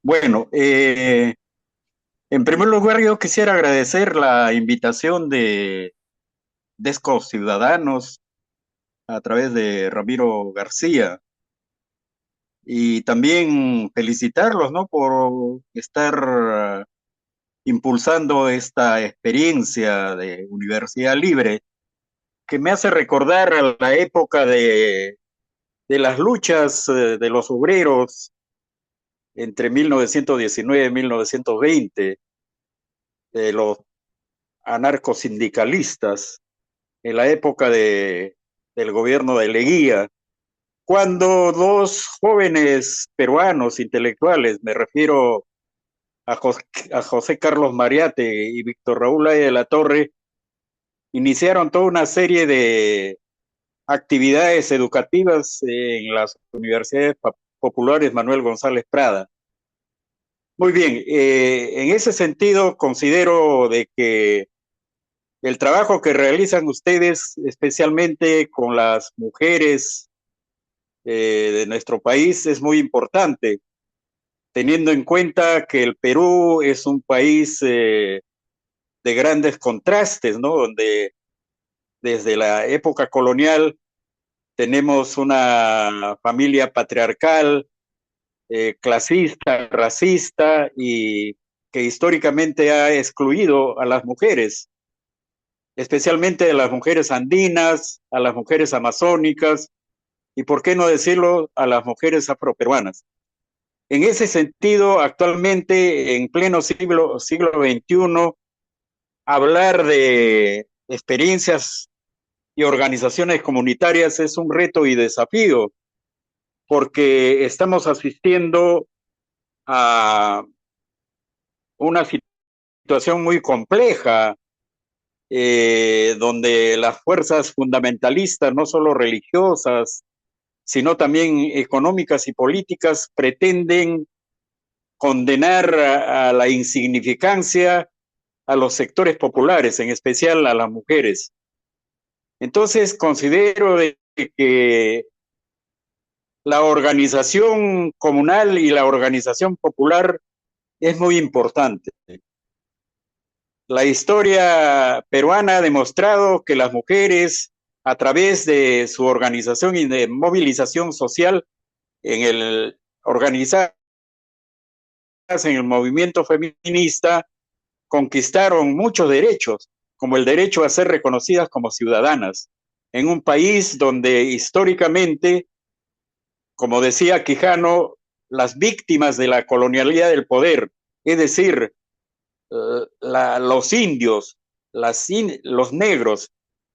Bueno, en primer lugar yo quisiera agradecer la invitación de Desco Ciudadanos a través de Ramiro García y también felicitarlos, ¿no? Por estar impulsando esta experiencia de universidad libre que me hace recordar a la época de las luchas de los obreros entre 1919 y 1920, de los anarcosindicalistas en la época del gobierno de Leguía, cuando dos jóvenes peruanos intelectuales, me refiero a José Carlos Mariate y Víctor Raúl Aya de la Torre, iniciaron toda una serie de actividades educativas en las universidades populares Manuel González Prada. Muy bien, en ese sentido considero de que el trabajo que realizan ustedes, especialmente con las mujeres de nuestro país, es muy importante, teniendo en cuenta que el Perú es un país de grandes contrastes, ¿no? Donde desde la época colonial tenemos una familia patriarcal, clasista, racista y que históricamente ha excluido a las mujeres, especialmente a las mujeres andinas, a las mujeres amazónicas y, por qué no decirlo, a las mujeres afroperuanas. En ese sentido, actualmente, en pleno siglo XXI, hablar de experiencias y organizaciones comunitarias es un reto y desafío, porque estamos asistiendo a una situación muy compleja, donde las fuerzas fundamentalistas, no solo religiosas, sino también económicas y políticas, pretenden condenar a la insignificancia a los sectores populares, en especial a las mujeres. Entonces, considero de que la organización comunal y la organización popular es muy importante. La historia peruana ha demostrado que las mujeres, a través de su organización y de movilización social, en el organizadas en el movimiento feminista, conquistaron muchos derechos, como el derecho a ser reconocidas como ciudadanas, en un país donde históricamente, como decía Quijano, las víctimas de la colonialidad del poder, es decir, los indios, los negros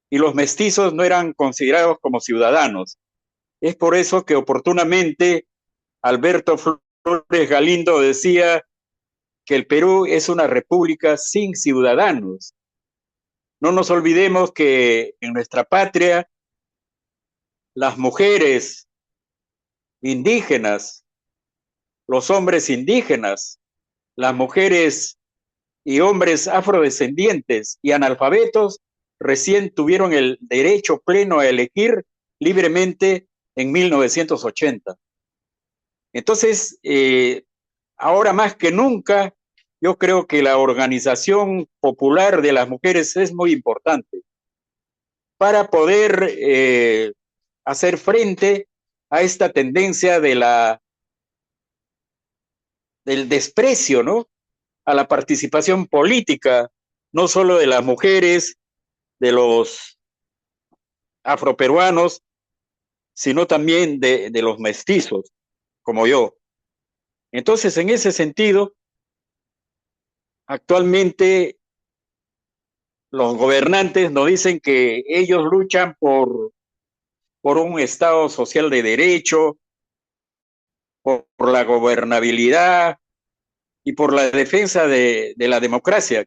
y los mestizos no eran considerados como ciudadanos. Es por eso que oportunamente Alberto Flores Galindo decía que el Perú es una república sin ciudadanos. No nos olvidemos que en nuestra patria las mujeres indígenas, los hombres indígenas, las mujeres y hombres afrodescendientes y analfabetos recién tuvieron el derecho pleno a elegir libremente en 1980. Entonces, ahora más que nunca, yo creo que la organización popular de las mujeres es muy importante para poder hacer frente a esta tendencia del desprecio, ¿no? A la participación política, no solo de las mujeres, de los afroperuanos, sino también de los mestizos, como yo. Entonces, en ese sentido, actualmente los gobernantes nos dicen que ellos luchan por un Estado social de derecho, por la gobernabilidad y por la defensa de la democracia.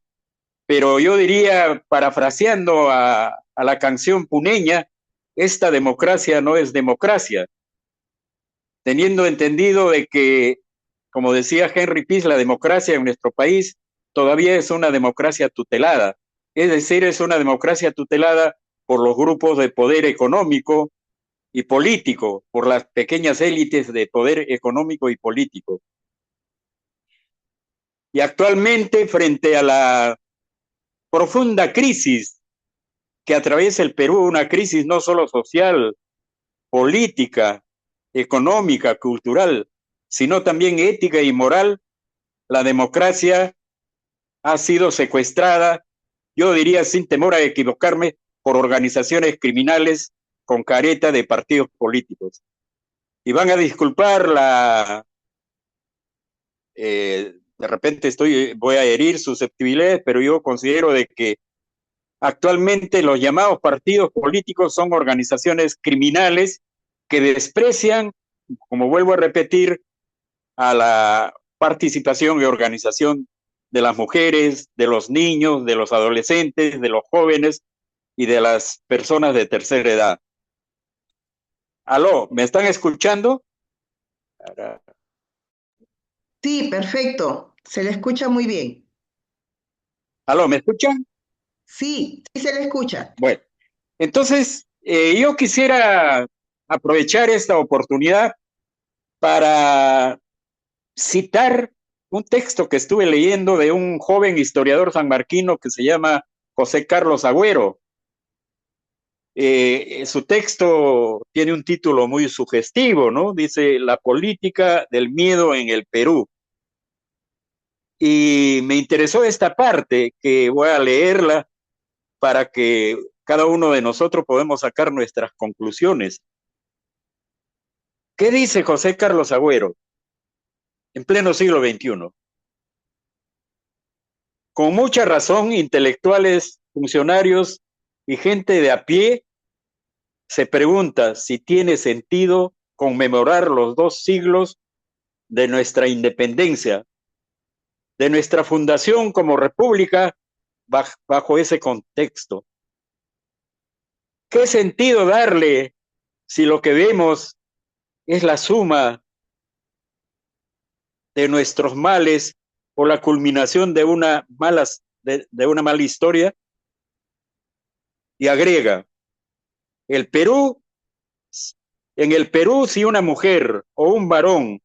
Pero yo diría, parafraseando a la canción puneña, esta democracia no es democracia, teniendo entendido de que, como decía Henry Peace, la democracia en nuestro país todavía es una democracia tutelada, es decir, es una democracia tutelada por los grupos de poder económico y político, por las pequeñas élites de poder económico y político. Y actualmente, frente a la profunda crisis que atraviesa el Perú, una crisis no solo social, política, económica, cultural, sino también ética y moral, la democracia ha sido secuestrada, yo diría sin temor a equivocarme, por organizaciones criminales con careta de partidos políticos. Y van a disculpar de repente voy a herir susceptibilidades, pero yo considero de que actualmente los llamados partidos políticos son organizaciones criminales que desprecian, como vuelvo a repetir, a la participación y organización de las mujeres, de los niños, de los adolescentes, de los jóvenes y de las personas de tercera edad. Aló, ¿me están escuchando? Sí, perfecto. Se le escucha muy bien. Aló, ¿me escuchan? Sí, sí se le escucha. Bueno, entonces yo quisiera aprovechar esta oportunidad para citar un texto que estuve leyendo de un joven historiador sanmarquino que se llama José Carlos Agüero. Su texto tiene un título muy sugestivo, ¿no? Dice La política del miedo en el Perú. Y me interesó esta parte que voy a leerla para que cada uno de nosotros podamos sacar nuestras conclusiones. ¿Qué dice José Carlos Agüero en pleno siglo XXI? Con mucha razón, intelectuales, funcionarios y gente de a pie se pregunta si tiene sentido conmemorar los 2 siglos de nuestra independencia, de nuestra fundación como república bajo ese contexto. ¿Qué sentido darle si lo que vemos es la suma de nuestros males o la culminación de una mala historia? Y agrega, el Perú, en el Perú, si una mujer o un varón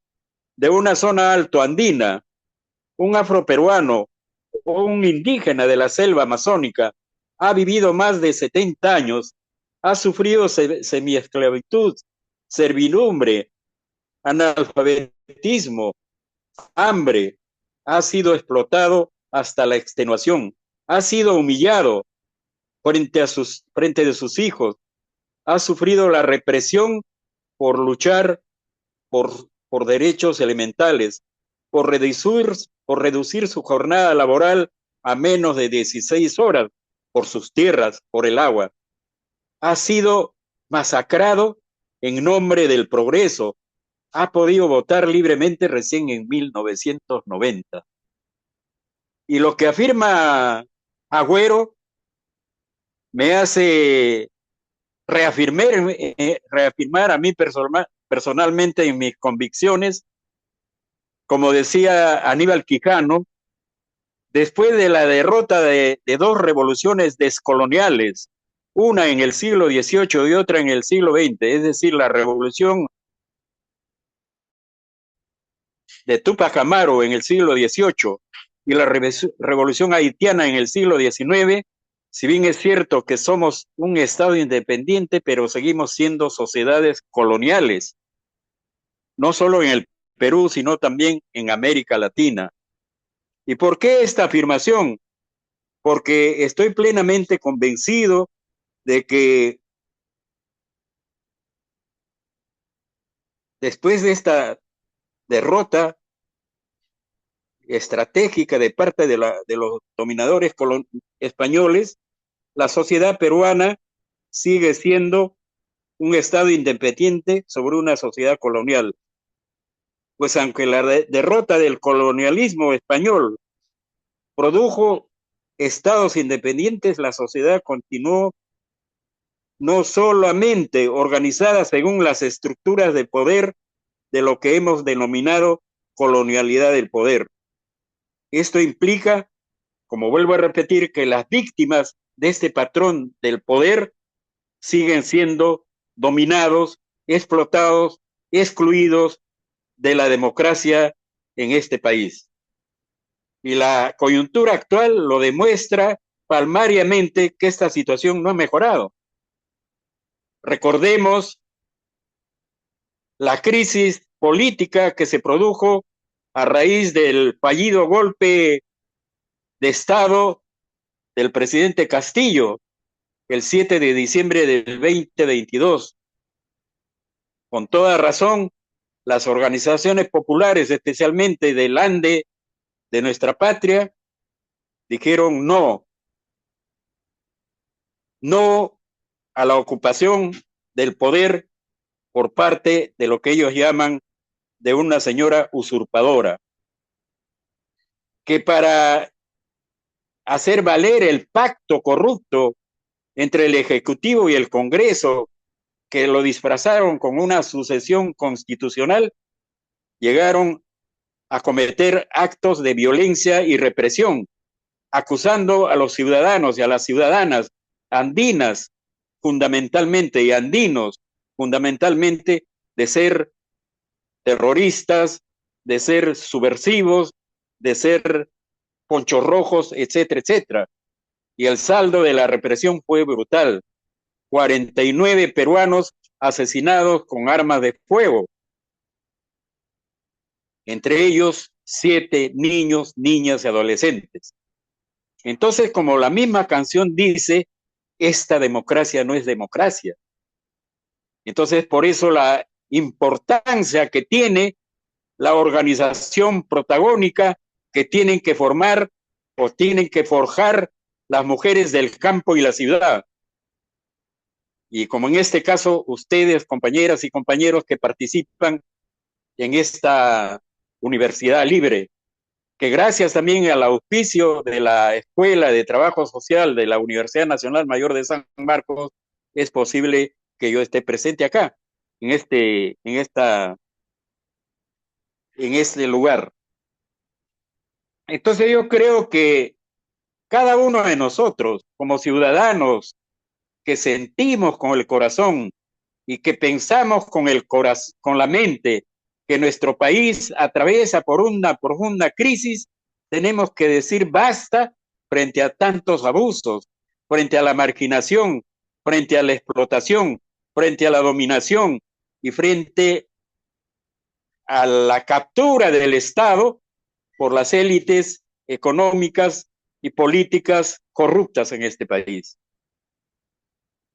de una zona alto andina, un afroperuano o un indígena de la selva amazónica ha vivido más de 70 años, ha sufrido semiesclavitud, servidumbre, analfabetismo, hambre, ha sido explotado hasta la extenuación, ha sido humillado frente de sus hijos, ha sufrido la represión por luchar por, por derechos elementales, por reducir su jornada laboral a menos de 16 horas, por sus tierras, por el agua. Ha sido masacrado en nombre del progreso. Ha podido votar libremente recién en 1990. Y lo que afirma Agüero me hace reafirmar a mí personalmente en mis convicciones. Como decía Aníbal Quijano, después de la derrota de 2 revoluciones descoloniales, una en el siglo XVIII y otra en el siglo XX, es decir, la revolución de Túpac Amaru en el siglo XVIII y la revolución haitiana en el siglo XIX, si bien es cierto que somos un Estado independiente, pero seguimos siendo sociedades coloniales, no solo en el Perú, sino también en América Latina. ¿Y por qué esta afirmación? Porque estoy plenamente convencido de que después de esta derrota estratégica de parte de los dominadores españoles, la sociedad peruana sigue siendo un Estado independiente sobre una sociedad colonial. Pues aunque la derrota del colonialismo español produjo estados independientes, la sociedad continuó no solamente organizada según las estructuras de poder de lo que hemos denominado colonialidad del poder. Esto implica, como vuelvo a repetir, que las víctimas de este patrón del poder siguen siendo dominados, explotados, excluidos de la democracia en este país. Y la coyuntura actual lo demuestra palmariamente que esta situación no ha mejorado. Recordemos la crisis política que se produjo a raíz del fallido golpe de Estado del presidente Castillo el 7 de diciembre del 2022. Con toda razón, las organizaciones populares, especialmente del Ande, de nuestra patria, dijeron no, no a la ocupación del poder por parte de lo que ellos llaman de una señora usurpadora, que para hacer valer el pacto corrupto entre el Ejecutivo y el Congreso, que lo disfrazaron con una sucesión constitucional, llegaron a cometer actos de violencia y represión, acusando a los ciudadanos y a las ciudadanas andinas, fundamentalmente, y andinos, fundamentalmente, de ser terroristas, de ser subversivos, de ser ponchos rojos, etcétera, etcétera. Y el saldo de la represión fue brutal. 49 peruanos asesinados con armas de fuego, entre ellos 7 niños, niñas y adolescentes. Entonces, como la misma canción dice, esta democracia no es democracia. Entonces, por eso la importancia que tiene la organización protagónica que tienen que formar o tienen que forjar las mujeres del campo y la ciudad. Y como en este caso, ustedes, compañeras y compañeros que participan en esta universidad libre, que gracias también al auspicio de la Escuela de Trabajo Social de la Universidad Nacional Mayor de San Marcos, es posible que yo esté presente acá, en este lugar. Entonces yo creo que cada uno de nosotros, como ciudadanos que sentimos con el corazón y que pensamos con el corazón, con la mente, que nuestro país atraviesa por una profunda crisis, tenemos que decir basta frente a tantos abusos, frente a la marginación, frente a la explotación, frente a la dominación y frente a la captura del Estado por las élites económicas y políticas corruptas en este país.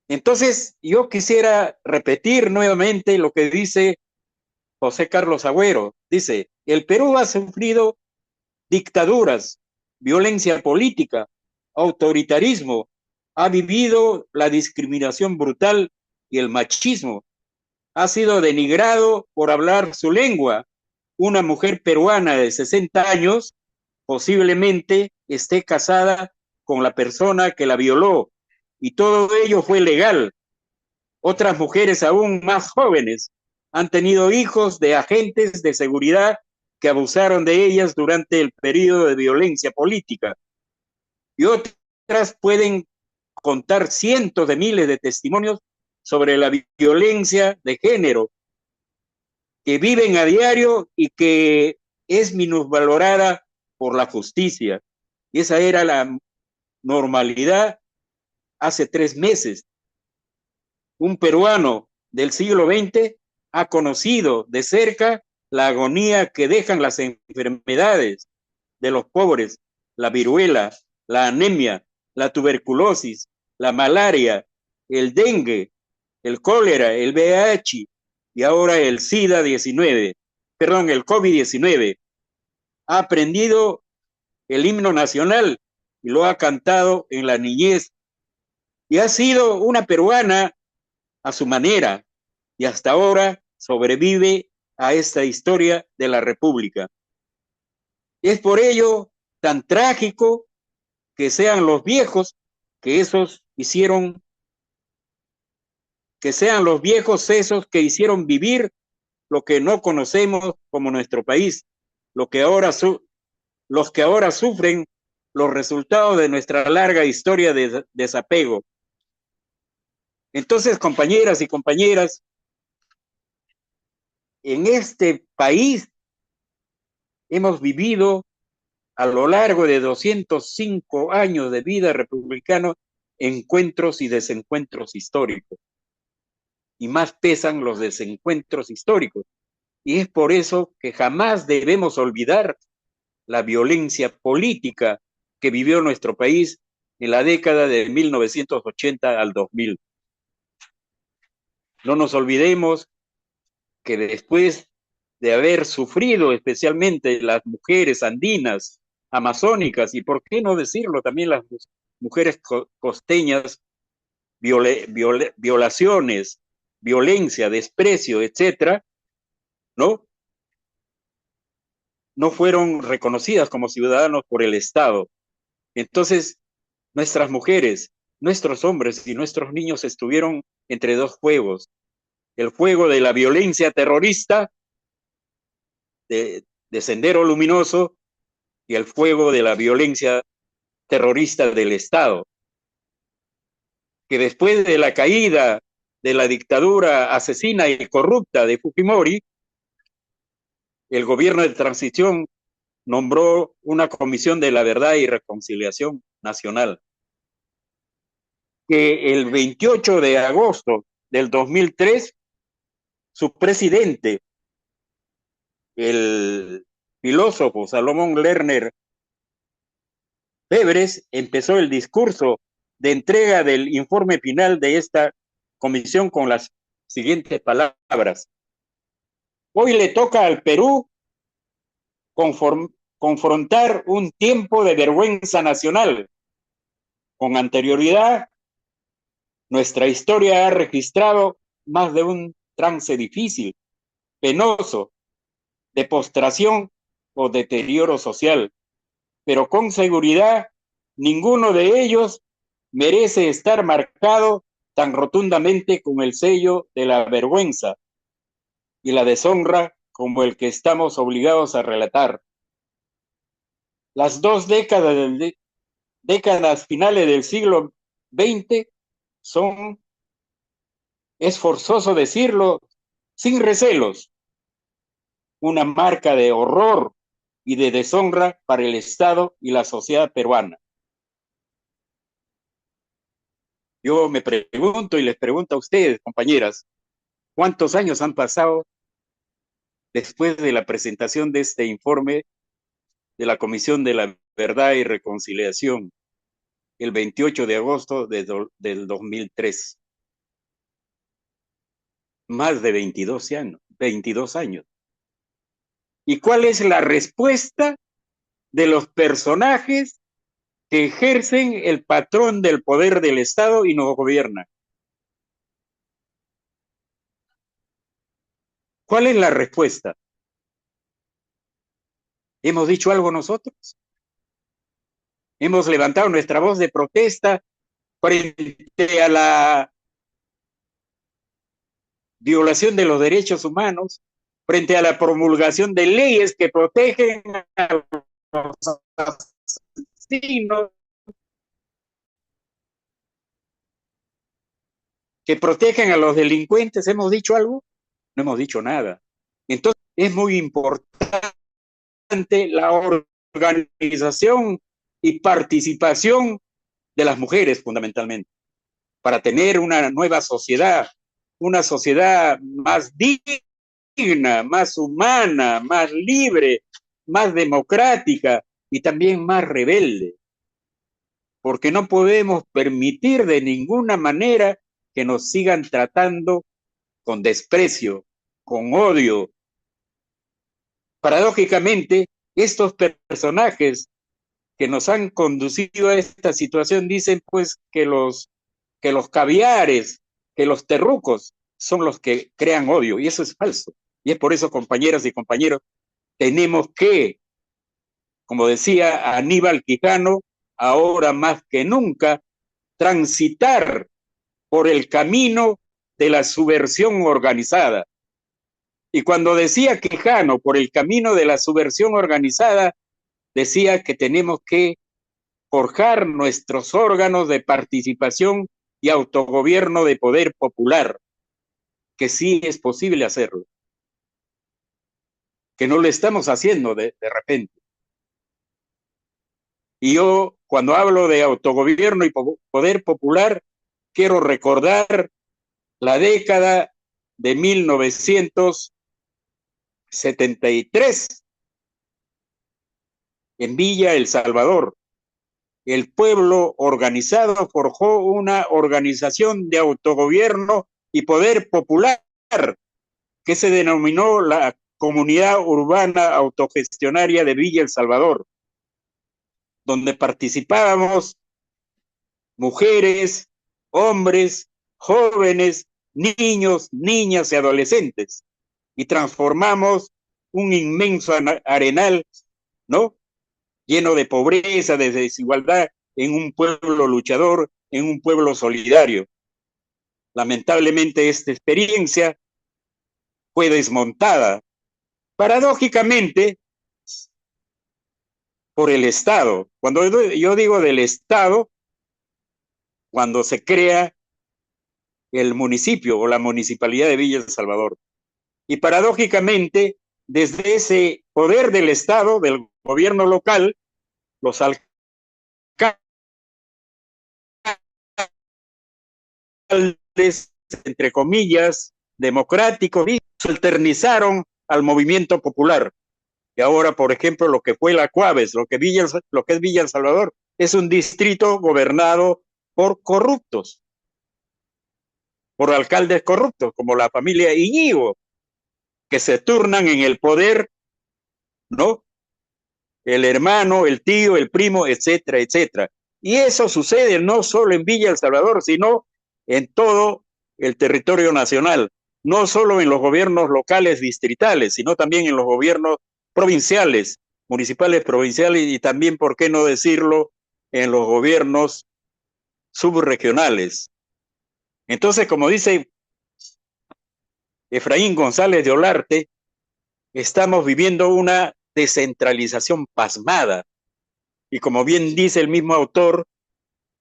Entonces, yo quisiera repetir nuevamente lo que dice José Carlos Agüero. Dice, el Perú ha sufrido dictaduras, violencia política, autoritarismo, ha vivido la discriminación brutal y el machismo, ha sido denigrado por hablar su lengua. Una mujer peruana de 60 años posiblemente esté casada con la persona que la violó y todo ello fue legal. Otras mujeres aún más jóvenes han tenido hijos de agentes de seguridad que abusaron de ellas durante el periodo de violencia política. Y otras pueden contar cientos de miles de testimonios sobre la violencia de género que viven a diario y que es minusvalorada por la justicia. Y esa era la normalidad hace 3 meses. Un peruano del siglo XX ha conocido de cerca la agonía que dejan las enfermedades de los pobres, la viruela, la anemia, la tuberculosis, la malaria, el dengue, el cólera, el VIH y ahora el SIDA-19, perdón, el COVID-19. Ha aprendido el himno nacional y lo ha cantado en la niñez y ha sido una peruana a su manera y hasta ahora sobrevive a esta historia de la República. Es por ello tan trágico que sean los viejos que esos hicieron, que sean los viejos esos que hicieron vivir lo que no conocemos como nuestro país, lo que ahora los que ahora sufren los resultados de nuestra larga historia de desapego. Entonces, compañeras y compañeras, en este país hemos vivido a lo largo de 205 años de vida republicana, encuentros y desencuentros históricos. Y más pesan los desencuentros históricos. Y es por eso que jamás debemos olvidar la violencia política que vivió nuestro país en la década de 1980 al 2000. No nos olvidemos que después de haber sufrido especialmente las mujeres andinas, amazónicas y por qué no decirlo también las mujeres costeñas, violaciones, violencia, desprecio, etcétera, ¿no? No fueron reconocidas como ciudadanos por el Estado. Entonces, nuestras mujeres, nuestros hombres y nuestros niños estuvieron entre dos fuegos. El fuego de la violencia terrorista de Sendero Luminoso y el fuego de la violencia terrorista del Estado, que después de la caída de la dictadura asesina y corrupta de Fujimori, el gobierno de transición nombró una comisión de la verdad y reconciliación nacional, que el 28 de agosto del 2003, su presidente, el filósofo Salomón Lerner Febres, empezó el discurso de entrega del informe final de esta comisión con las siguientes palabras. Hoy le toca al Perú confrontar un tiempo de vergüenza nacional. Con anterioridad, nuestra historia ha registrado más de un trance difícil, penoso, de postración o deterioro social, pero con seguridad ninguno de ellos merece estar marcado tan rotundamente con el sello de la vergüenza y la deshonra como el que estamos obligados a relatar. Las dos décadas finales del siglo XX son, es forzoso decirlo, sin recelos, una marca de horror y de deshonra para el Estado y la sociedad peruana. Yo me pregunto y les pregunto a ustedes, compañeras, ¿cuántos años han pasado después de la presentación de este informe de la Comisión de la Verdad y Reconciliación, el 28 de agosto del 2003? Más de 22 años, 22 años. ¿Y cuál es la respuesta de los personajes que ejercen el patrón del poder del Estado y nos gobiernan? ¿Cuál es la respuesta? ¿Hemos dicho algo nosotros? ¿Hemos levantado nuestra voz de protesta frente a la violación de los derechos humanos, frente a la promulgación de leyes que protegen a los asesinos, que protegen a los delincuentes? ¿Hemos dicho algo? No hemos dicho nada. Entonces, es muy importante la organización y participación de las mujeres, fundamentalmente, para tener una nueva sociedad, una sociedad más digna, más humana, más libre, más democrática y también más rebelde. Porque no podemos permitir de ninguna manera que nos sigan tratando con desprecio, con odio. Paradójicamente, estos personajes que nos han conducido a esta situación dicen pues que los caviares, que los terrucos son los que crean odio, y eso es falso. Y es por eso, compañeras y compañeros, tenemos que, como decía Aníbal Quijano, ahora más que nunca, transitar por el camino de la subversión organizada. Y cuando decía Quijano por el camino de la subversión organizada, decía que tenemos que forjar nuestros órganos de participación y autogobierno de poder popular, que sí es posible hacerlo, que no lo estamos haciendo de repente. Y yo, cuando hablo de autogobierno y poder popular, quiero recordar la década de 1973 en Villa El Salvador. El pueblo organizado forjó una organización de autogobierno y poder popular que se denominó la Comunidad Urbana Autogestionaria de Villa El Salvador, donde participábamos mujeres, hombres, jóvenes, niños, niñas y adolescentes, y transformamos un inmenso arenal, ¿no? Lleno de pobreza, de desigualdad, en un pueblo luchador, en un pueblo solidario. Lamentablemente esta experiencia fue desmontada, paradójicamente, por el Estado. Cuando yo digo del Estado, cuando se crea el municipio o la municipalidad de Villa El Salvador. Y paradójicamente, desde ese poder del Estado, del gobierno local, los alcaldes, entre comillas, democráticos, se alternizaron al movimiento popular. Y ahora, por ejemplo, lo que fue la Cuaves, lo que es Villa El Salvador, es un distrito gobernado por corruptos, por alcaldes corruptos, como la familia Iñigo, que se turnan en el poder, ¿no? El hermano, el tío, el primo, etcétera, etcétera. Y eso sucede no solo en Villa El Salvador, sino en todo el territorio nacional, no solo en los gobiernos locales distritales, sino también en los gobiernos provinciales, municipales, provinciales y también, ¿por qué no decirlo?, en los gobiernos subregionales. Entonces, como dice Efraín González de Olarte, estamos viviendo una descentralización pasmada. Y como bien dice el mismo autor,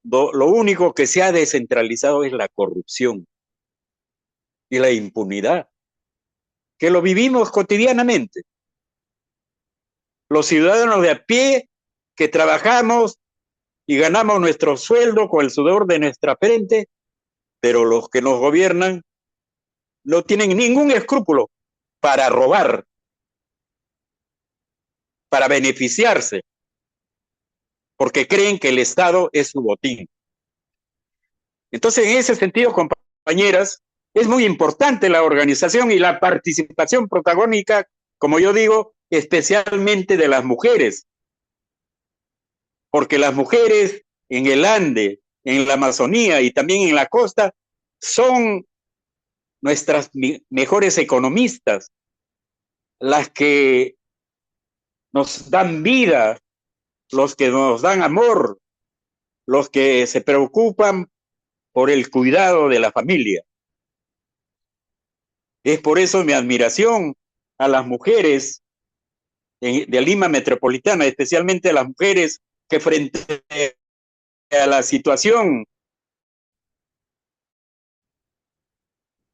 lo único que se ha descentralizado es la corrupción y la impunidad, que lo vivimos cotidianamente. Los ciudadanos de a pie que trabajamos y ganamos nuestro sueldo con el sudor de nuestra frente, pero los que nos gobiernan no tienen ningún escrúpulo para robar, para beneficiarse, porque creen que el Estado es su botín. Entonces, en ese sentido, compañeras, es muy importante la organización y la participación protagónica, como yo digo, especialmente de las mujeres, porque las mujeres en el Ande, en la Amazonía y también en la costa son nuestras mejores economistas, las que nos dan vida, los que nos dan amor, los que se preocupan por el cuidado de la familia. Es por eso mi admiración a las mujeres de Lima Metropolitana, especialmente a las mujeres que frente a la situación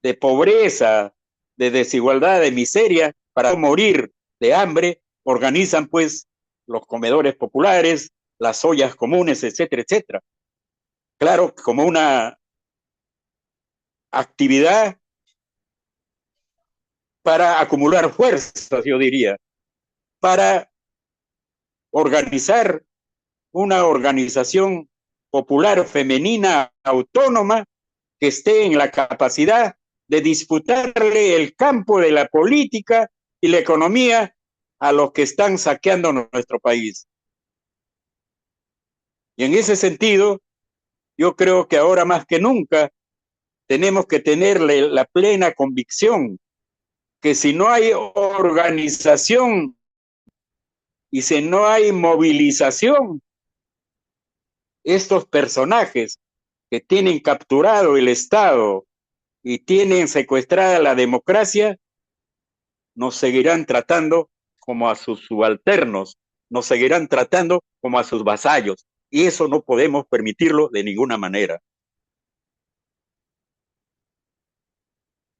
de pobreza, de desigualdad, de miseria, para no morir de hambre, organizan pues los comedores populares, las ollas comunes, etcétera, etcétera. Claro, como una actividad para acumular fuerzas, yo diría, para organizar una organización popular femenina autónoma que esté en la capacidad de disputarle el campo de la política y la economía a los que están saqueando nuestro país. Y en ese sentido, yo creo que ahora más que nunca tenemos que tener la plena convicción que si no hay organización y si no hay movilización, estos personajes que tienen capturado el Estado y tienen secuestrada la democracia, nos seguirán tratando como a sus subalternos, nos seguirán tratando como a sus vasallos. Y eso no podemos permitirlo de ninguna manera.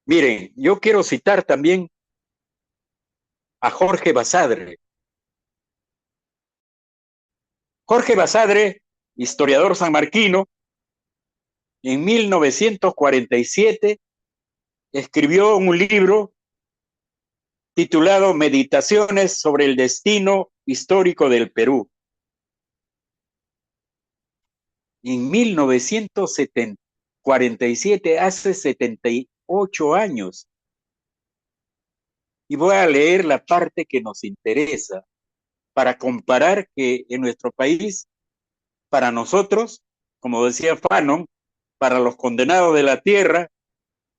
Miren, yo quiero citar también a Jorge Basadre, Jorge Basadre, historiador sanmarquino, en 1947 escribió un libro titulado Meditaciones sobre el destino histórico del Perú. En 1947, hace 78 años. Y voy a leer la parte que nos interesa para comparar que en nuestro país, para nosotros, como decía Fanon, para los condenados de la tierra,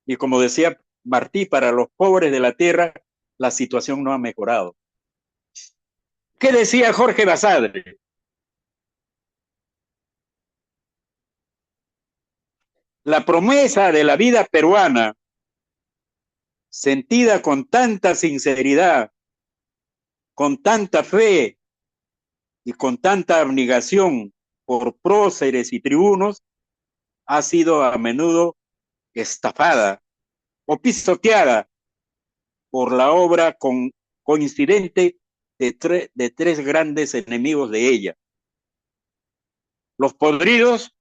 y como decía Martí, para los pobres de la tierra, la situación no ha mejorado. ¿Qué decía Jorge Basadre? La promesa de la vida peruana, sentida con tanta sinceridad, con tanta fe y con tanta abnegación por próceres y tribunos, ha sido a menudo estafada o pisoteada por la obra coincidente de tres grandes enemigos de ella: los podridos,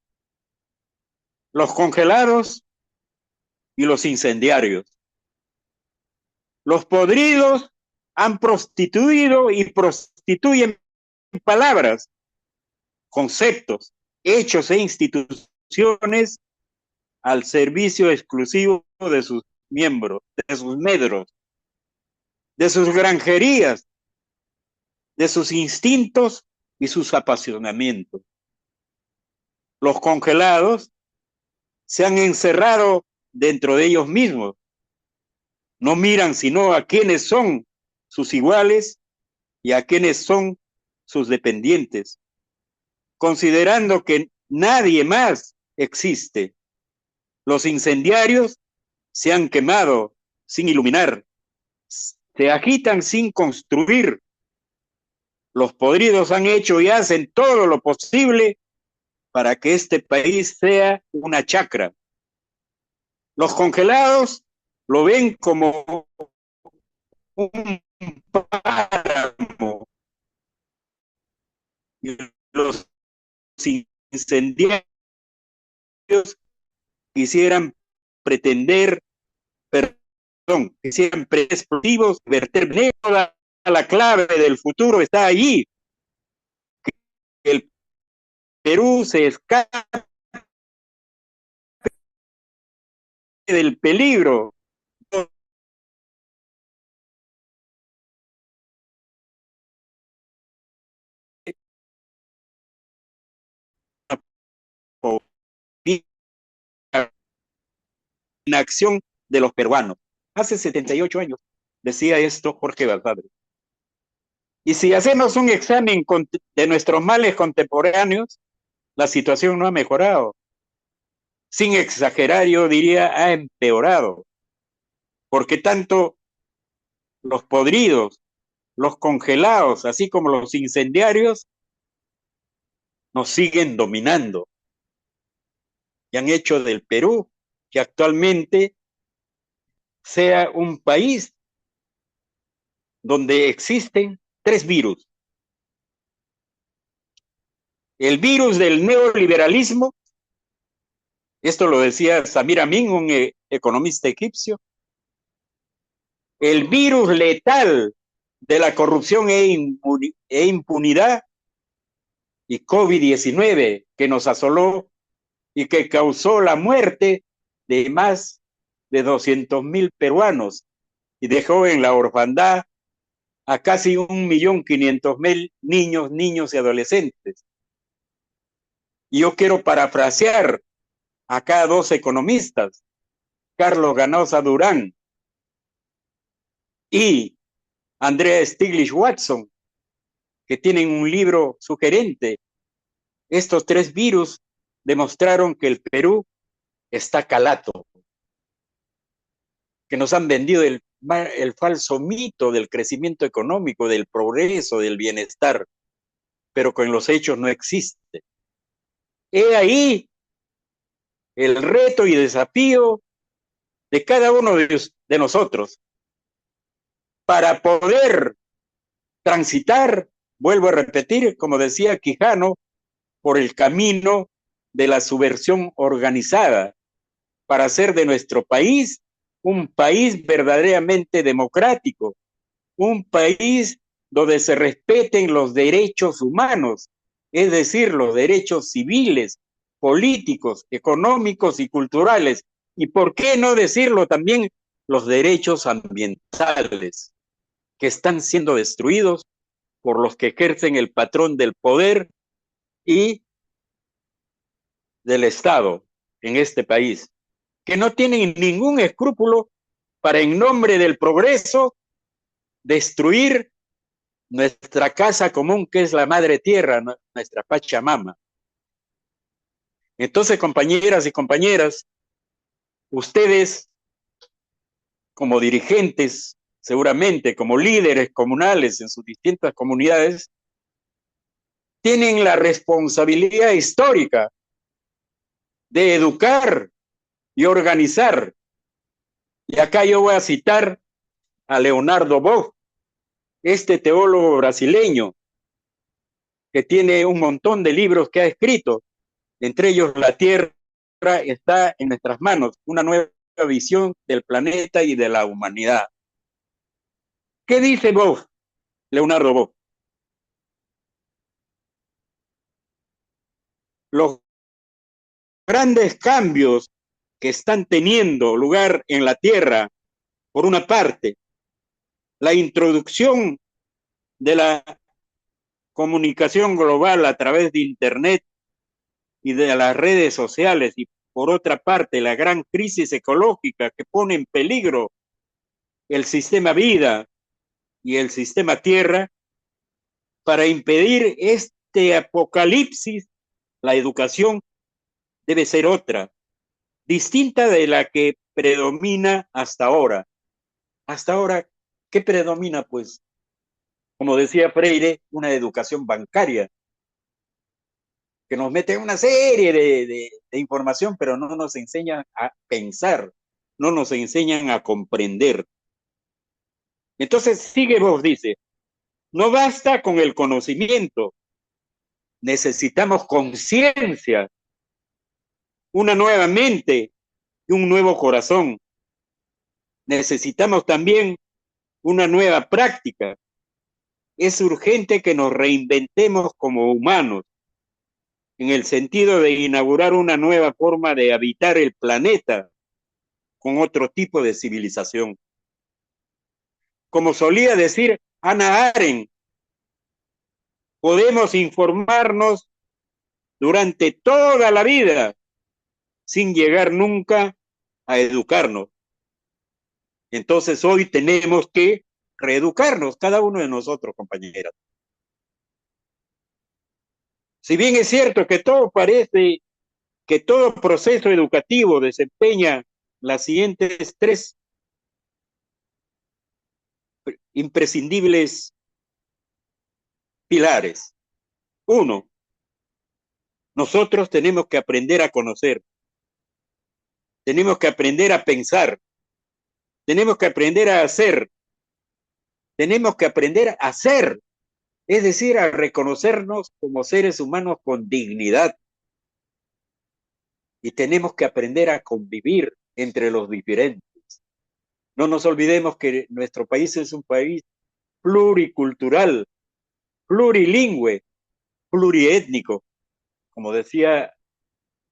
los congelados y los incendiarios. Los podridos han prostituido y prostituyen palabras, conceptos, hechos e instituciones al servicio exclusivo de sus miembros, de sus medros, de sus granjerías, de sus instintos y sus apasionamientos. Los congelados se han encerrado dentro de ellos mismos. No miran sino a quienes son sus iguales y a quienes son sus dependientes, considerando que nadie más existe. Los incendiarios se han quemado sin iluminar, se agitan sin construir. Los podridos han hecho y hacen todo lo posible para que este país sea una chacra. Los congelados lo ven como un páramo y los incendiarios quisieran pretender, quisieran explosivos, verter veneno. La clave del futuro está allí. Que el Perú se escape del peligro. Inacción de los peruanos. Hace 78 años decía esto Jorge Basadre. Y si hacemos un examen de nuestros males contemporáneos, la situación no ha mejorado. Sin exagerar, yo diría, ha empeorado. Porque tanto los podridos, los congelados, así como los incendiarios, nos siguen dominando y han hecho del Perú, que actualmente sea un país donde existen tres virus. El virus del neoliberalismo, esto lo decía Samir Amin, un economista egipcio. El virus letal de la corrupción e impunidad, y COVID-19, que nos asoló y que causó la muerte de más de 200,000 peruanos y dejó en la orfandad a casi 1.500.000 niños y adolescentes. Y yo quiero parafrasear acá a dos economistas, Carlos Ganosa Durán y Andrea Stiglitz Watson, que tienen un libro sugerente. Estos tres virus demostraron que el Perú está calato, que nos han vendido el falso mito del crecimiento económico, del progreso, del bienestar, pero con los hechos no existe. He ahí el reto y desafío de cada uno de nosotros para poder transitar vuelvo a repetir, como decía Quijano, por el camino de la subversión organizada para hacer de nuestro país un país verdaderamente democrático, un país donde se respeten los derechos humanos, es decir, los derechos civiles, políticos, económicos y culturales, y por qué no decirlo también, los derechos ambientales, que están siendo destruidos por los que ejercen el patrón del poder y del Estado en este país, que no tienen ningún escrúpulo para, en nombre del progreso, destruir nuestra casa común, que es la madre tierra, nuestra Pachamama. Entonces, compañeras y compañeras, ustedes como dirigentes, seguramente como líderes comunales en sus distintas comunidades, tienen la responsabilidad histórica de educar y organizar. Y acá yo voy a citar a Leonardo Boff, este teólogo brasileño que tiene un montón de libros que ha escrito, entre ellos La Tierra está en nuestras manos, una nueva visión del planeta y de la humanidad. ¿Qué dice Boff, Leonardo Boff? Los grandes cambios que están teniendo lugar en la Tierra, por una parte, la introducción de la comunicación global a través de Internet y de las redes sociales, y por otra parte, la gran crisis ecológica que pone en peligro el sistema vida y el sistema tierra, para impedir este apocalipsis, la educación debe ser otra, distinta de la que predomina hasta ahora. Hasta ahora, ¿qué predomina? Pues, como decía Freire, una educación bancaria, que nos mete una serie de información, pero no nos enseñan a pensar, no nos enseñan a comprender. Entonces, sigue vos, dice, no basta con el conocimiento, necesitamos conciencia, una nueva mente y un nuevo corazón. Necesitamos también una nueva práctica. Es urgente que nos reinventemos como humanos, en el sentido de inaugurar una nueva forma de habitar el planeta con otro tipo de civilización. Como solía decir Hannah Arendt, podemos informarnos durante toda la vida sin llegar nunca a educarnos. Entonces hoy tenemos que reeducarnos, cada uno de nosotros, compañeras. Si bien es cierto que todo parece, que todo proceso educativo desempeña las siguientes tres imprescindibles pilares. Uno, nosotros tenemos que aprender a conocer, tenemos que aprender a pensar, tenemos que aprender a hacer, tenemos que aprender a ser, es decir, a reconocernos como seres humanos con dignidad. Y tenemos que aprender a convivir entre los diferentes. No nos olvidemos que nuestro país es un país pluricultural, plurilingüe, pluriétnico. Como decía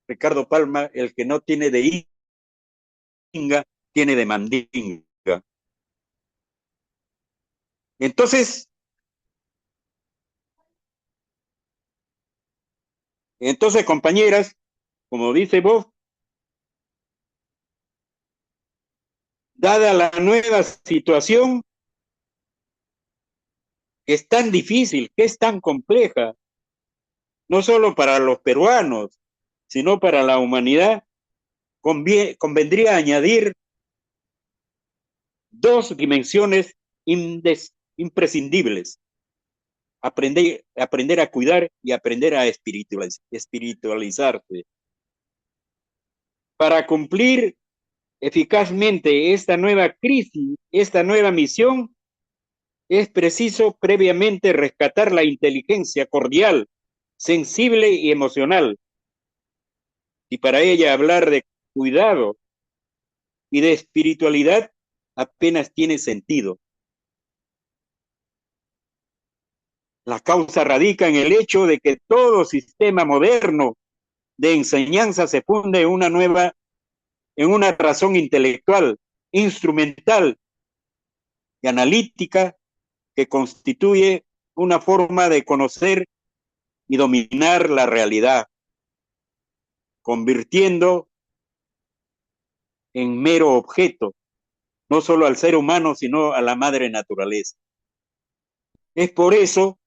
Ricardo Palma, el que no tiene de Inga, tiene de Mandinga. Entonces, compañeras, como dice vos, dada la nueva situación, que es tan difícil, que es tan compleja, no solo para los peruanos, sino para la humanidad, convendría añadir dos dimensiones imprescindibles: aprender a cuidar y aprender a espiritualizarse. Para cumplir eficazmente esta nueva crisis, esta nueva misión, es preciso previamente rescatar la inteligencia cordial, sensible y emocional, y para ella hablar de cuidado y de espiritualidad apenas tiene sentido. La causa radica en el hecho de que todo sistema moderno de enseñanza se funde en una razón intelectual, instrumental y analítica que constituye una forma de conocer y dominar la realidad, convirtiendo en mero objeto, no solo al ser humano, sino a la madre naturaleza. Es por eso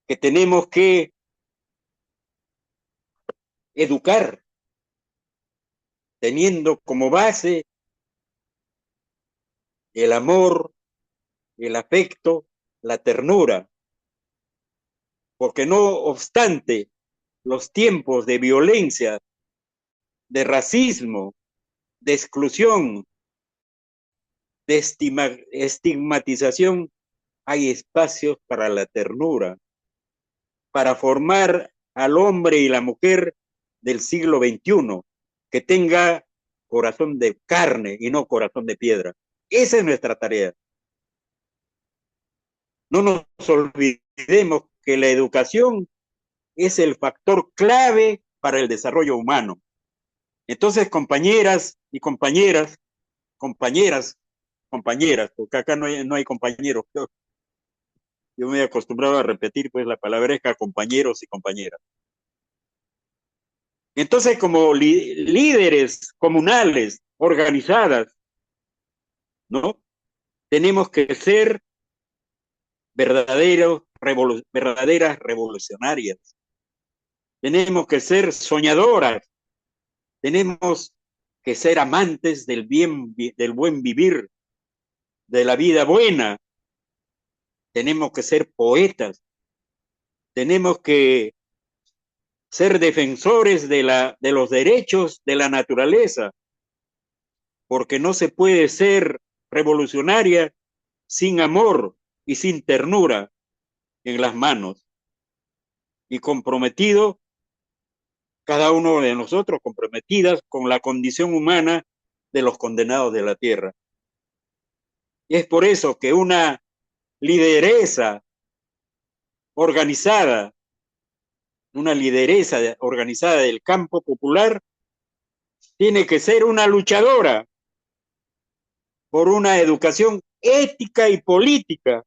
que tenemos que educar, teniendo como base el amor, el afecto, la ternura, porque no obstante los tiempos de violencia, de racismo, de exclusión, de estigmatización, hay espacios para la ternura, para formar al hombre y la mujer del siglo XXI, que tenga corazón de carne y no corazón de piedra. Esa es nuestra tarea. No nos olvidemos que la educación es el factor clave para el desarrollo humano. Entonces, compañeras y compañeras, porque acá no hay compañeros. Yo me he acostumbrado a repetir pues la palabreja compañeros y compañeras. Entonces, como líderes comunales, organizadas, ¿no? Tenemos que ser verdaderas revolucionarias. Tenemos que ser soñadoras. Tenemos que ser amantes del buen vivir, de la vida buena. Tenemos que ser poetas. Tenemos que ser defensores de los derechos de la naturaleza, porque no se puede ser revolucionaria sin amor y sin ternura en las manos. Y comprometido, cada uno de nosotros comprometidas con la condición humana de los condenados de la tierra. Y es por eso que una lideresa organizada, del campo popular, tiene que ser una luchadora por una educación ética y política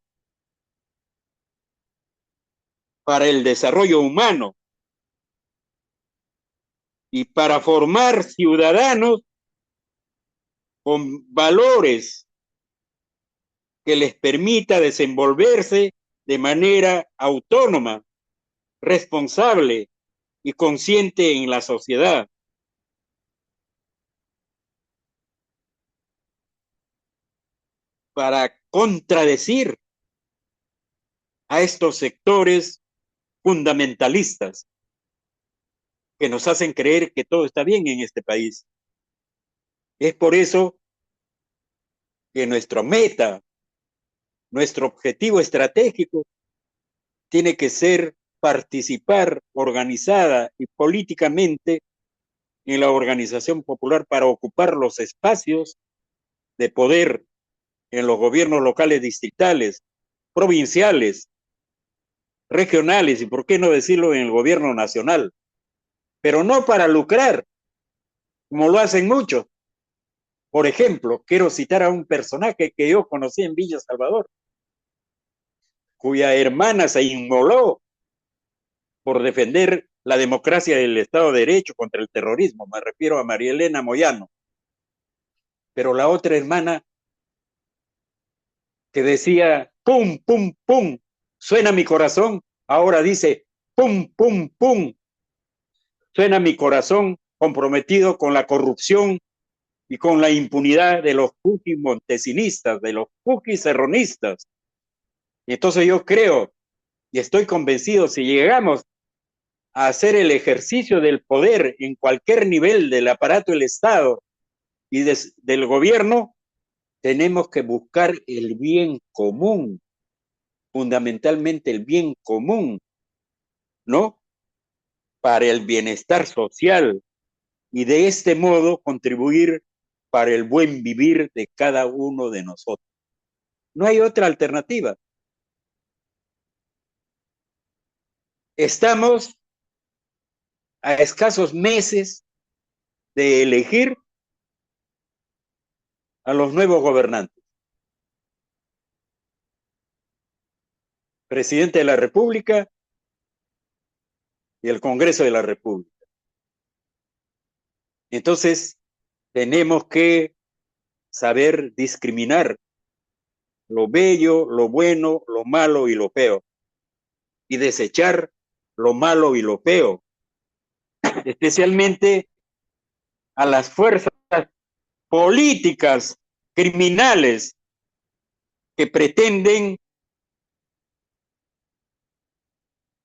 para el desarrollo humano y para formar ciudadanos con valores que les permita desenvolverse de manera autónoma, responsable y consciente en la sociedad. Para contradecir a estos sectores fundamentalistas que nos hacen creer que todo está bien en este país. Es por eso que nuestra meta, nuestro objetivo estratégico tiene que ser participar organizada y políticamente en la organización popular para ocupar los espacios de poder en los gobiernos locales, distritales, provinciales, regionales y por qué no decirlo en el gobierno nacional, pero no para lucrar, como lo hacen muchos. Por ejemplo, quiero citar a un personaje que yo conocí en Villa Salvador, cuya hermana se inmoló por defender la democracia y el Estado de Derecho contra el terrorismo. Me refiero a María Elena Moyano. Pero la otra hermana que decía, pum, pum, pum, suena mi corazón, ahora dice, pum, pum, pum, suena mi corazón comprometido con la corrupción y con la impunidad de los puquis montesinistas, de los puquis serronistas. Y entonces yo creo y estoy convencido, si llegamos a hacer el ejercicio del poder en cualquier nivel del aparato del Estado y del gobierno, tenemos que buscar el bien común, fundamentalmente el bien común, ¿no? Para el bienestar social y de este modo contribuir para el buen vivir de cada uno de nosotros. No hay otra alternativa. Estamos a escasos meses de elegir a los nuevos gobernantes. Presidente de la República y el Congreso de la República. Entonces, tenemos que saber discriminar lo bello, lo bueno, lo malo y lo feo, y desechar lo malo y lo feo, especialmente a las fuerzas políticas criminales que pretenden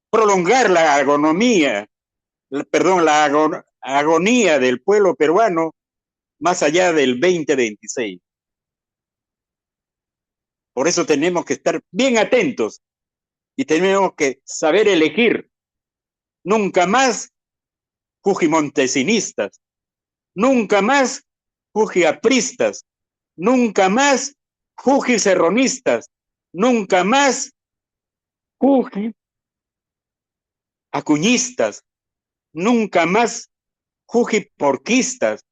prolongar la agonía, la agonía del pueblo peruano más allá del 2026. Por eso tenemos que estar bien atentos y tenemos que saber elegir. Nunca más fujimontesinistas, nunca más fujiapristas, nunca más fujicerronistas, nunca más fujiacuñistas, nunca más fujiporquistas,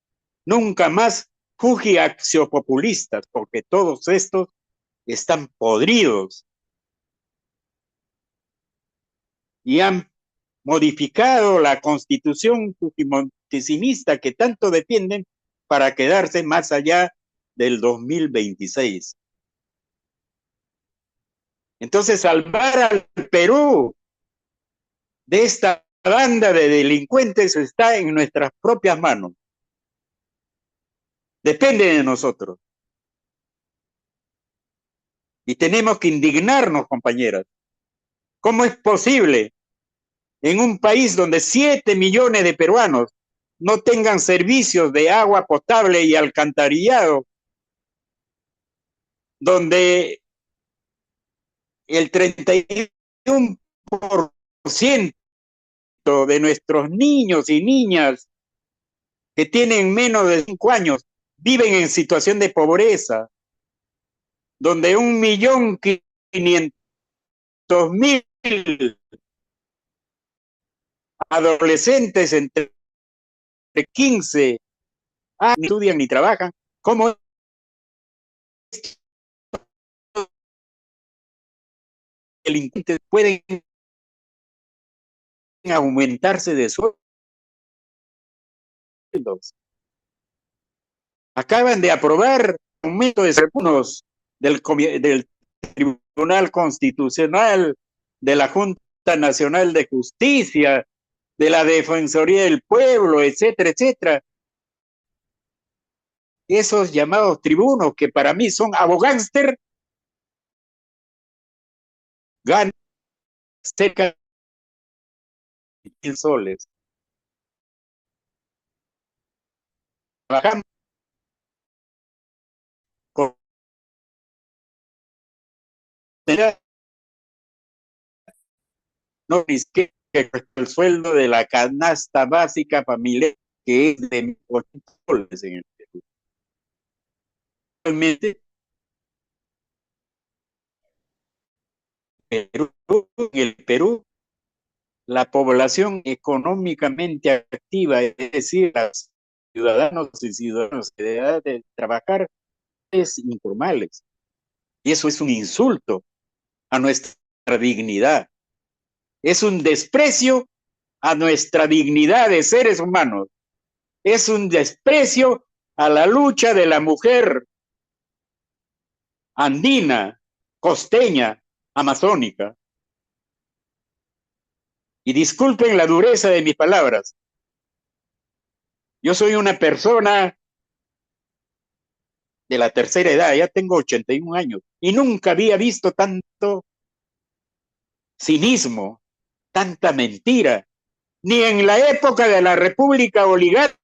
nunca más fujiaxiopopulistas, porque todos estos están podridos y han modificado la constitución fujimontesinista que tanto defienden para quedarse más allá del 2026. Entonces, salvar al Perú de esta banda de delincuentes está en nuestras propias manos. Depende de nosotros. Y tenemos que indignarnos, compañeras. ¿Cómo es posible en un país donde 7 millones de peruanos no tengan servicios de agua potable y alcantarillado, donde el 31% de nuestros niños y niñas que tienen menos de 5 años viven en situación de pobreza, donde 1.500.000 adolescentes entre 15 años ni estudian ni trabajan? ¿Cómo delincuentes pueden aumentarse de sueldos? Acaban de aprobar un aumento de algunos del Tribunal Constitucional, de la Junta Nacional de Justicia, de la Defensoría del Pueblo, etcétera, etcétera. Esos llamados tribunos, que para mí son abogánster, ganan cerca de 1.000 soles. Trabajamos con no risque el sueldo de la canasta básica familiar, que es de 8 soles en el Perú. Realmente, en el Perú, la población económicamente activa, es decir, los ciudadanos y ciudadanas de edad de trabajar, es informales. Y eso es un insulto a nuestra dignidad. Es un desprecio a nuestra dignidad de seres humanos. Es un desprecio a la lucha de la mujer andina, costeña, amazónica. Y disculpen la dureza de mis palabras. Yo soy una persona de la tercera edad, ya tengo 81 años, y nunca había visto tanto cinismo, tanta mentira, ni en la época de la República Oligárquica,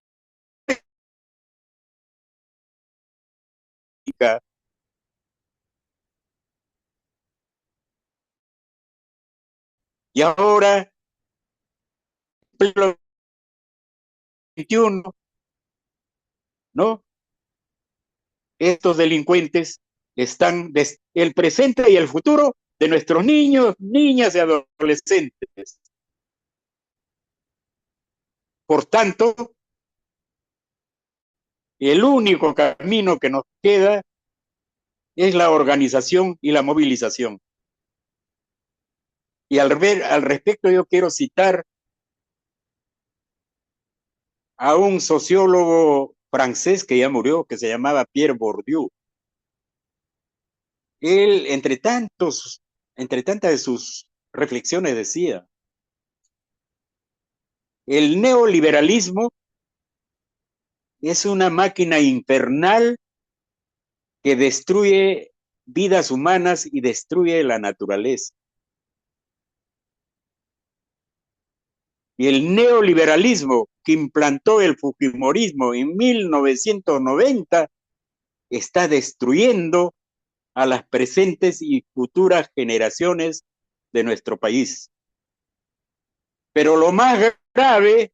Y ahora, en el siglo XXI, ¿no? Estos delincuentes están el presente y el futuro de nuestros niños, niñas y adolescentes. Por tanto, el único camino que nos queda es la organización y la movilización. Y al respecto yo quiero citar a un sociólogo francés que ya murió, que se llamaba Pierre Bourdieu. Él, entre tantas de sus reflexiones decía, el neoliberalismo es una máquina infernal que destruye vidas humanas y destruye la naturaleza. Y el neoliberalismo que implantó el fujimorismo en 1990 está destruyendo a las presentes y futuras generaciones de nuestro país. Pero lo más grave,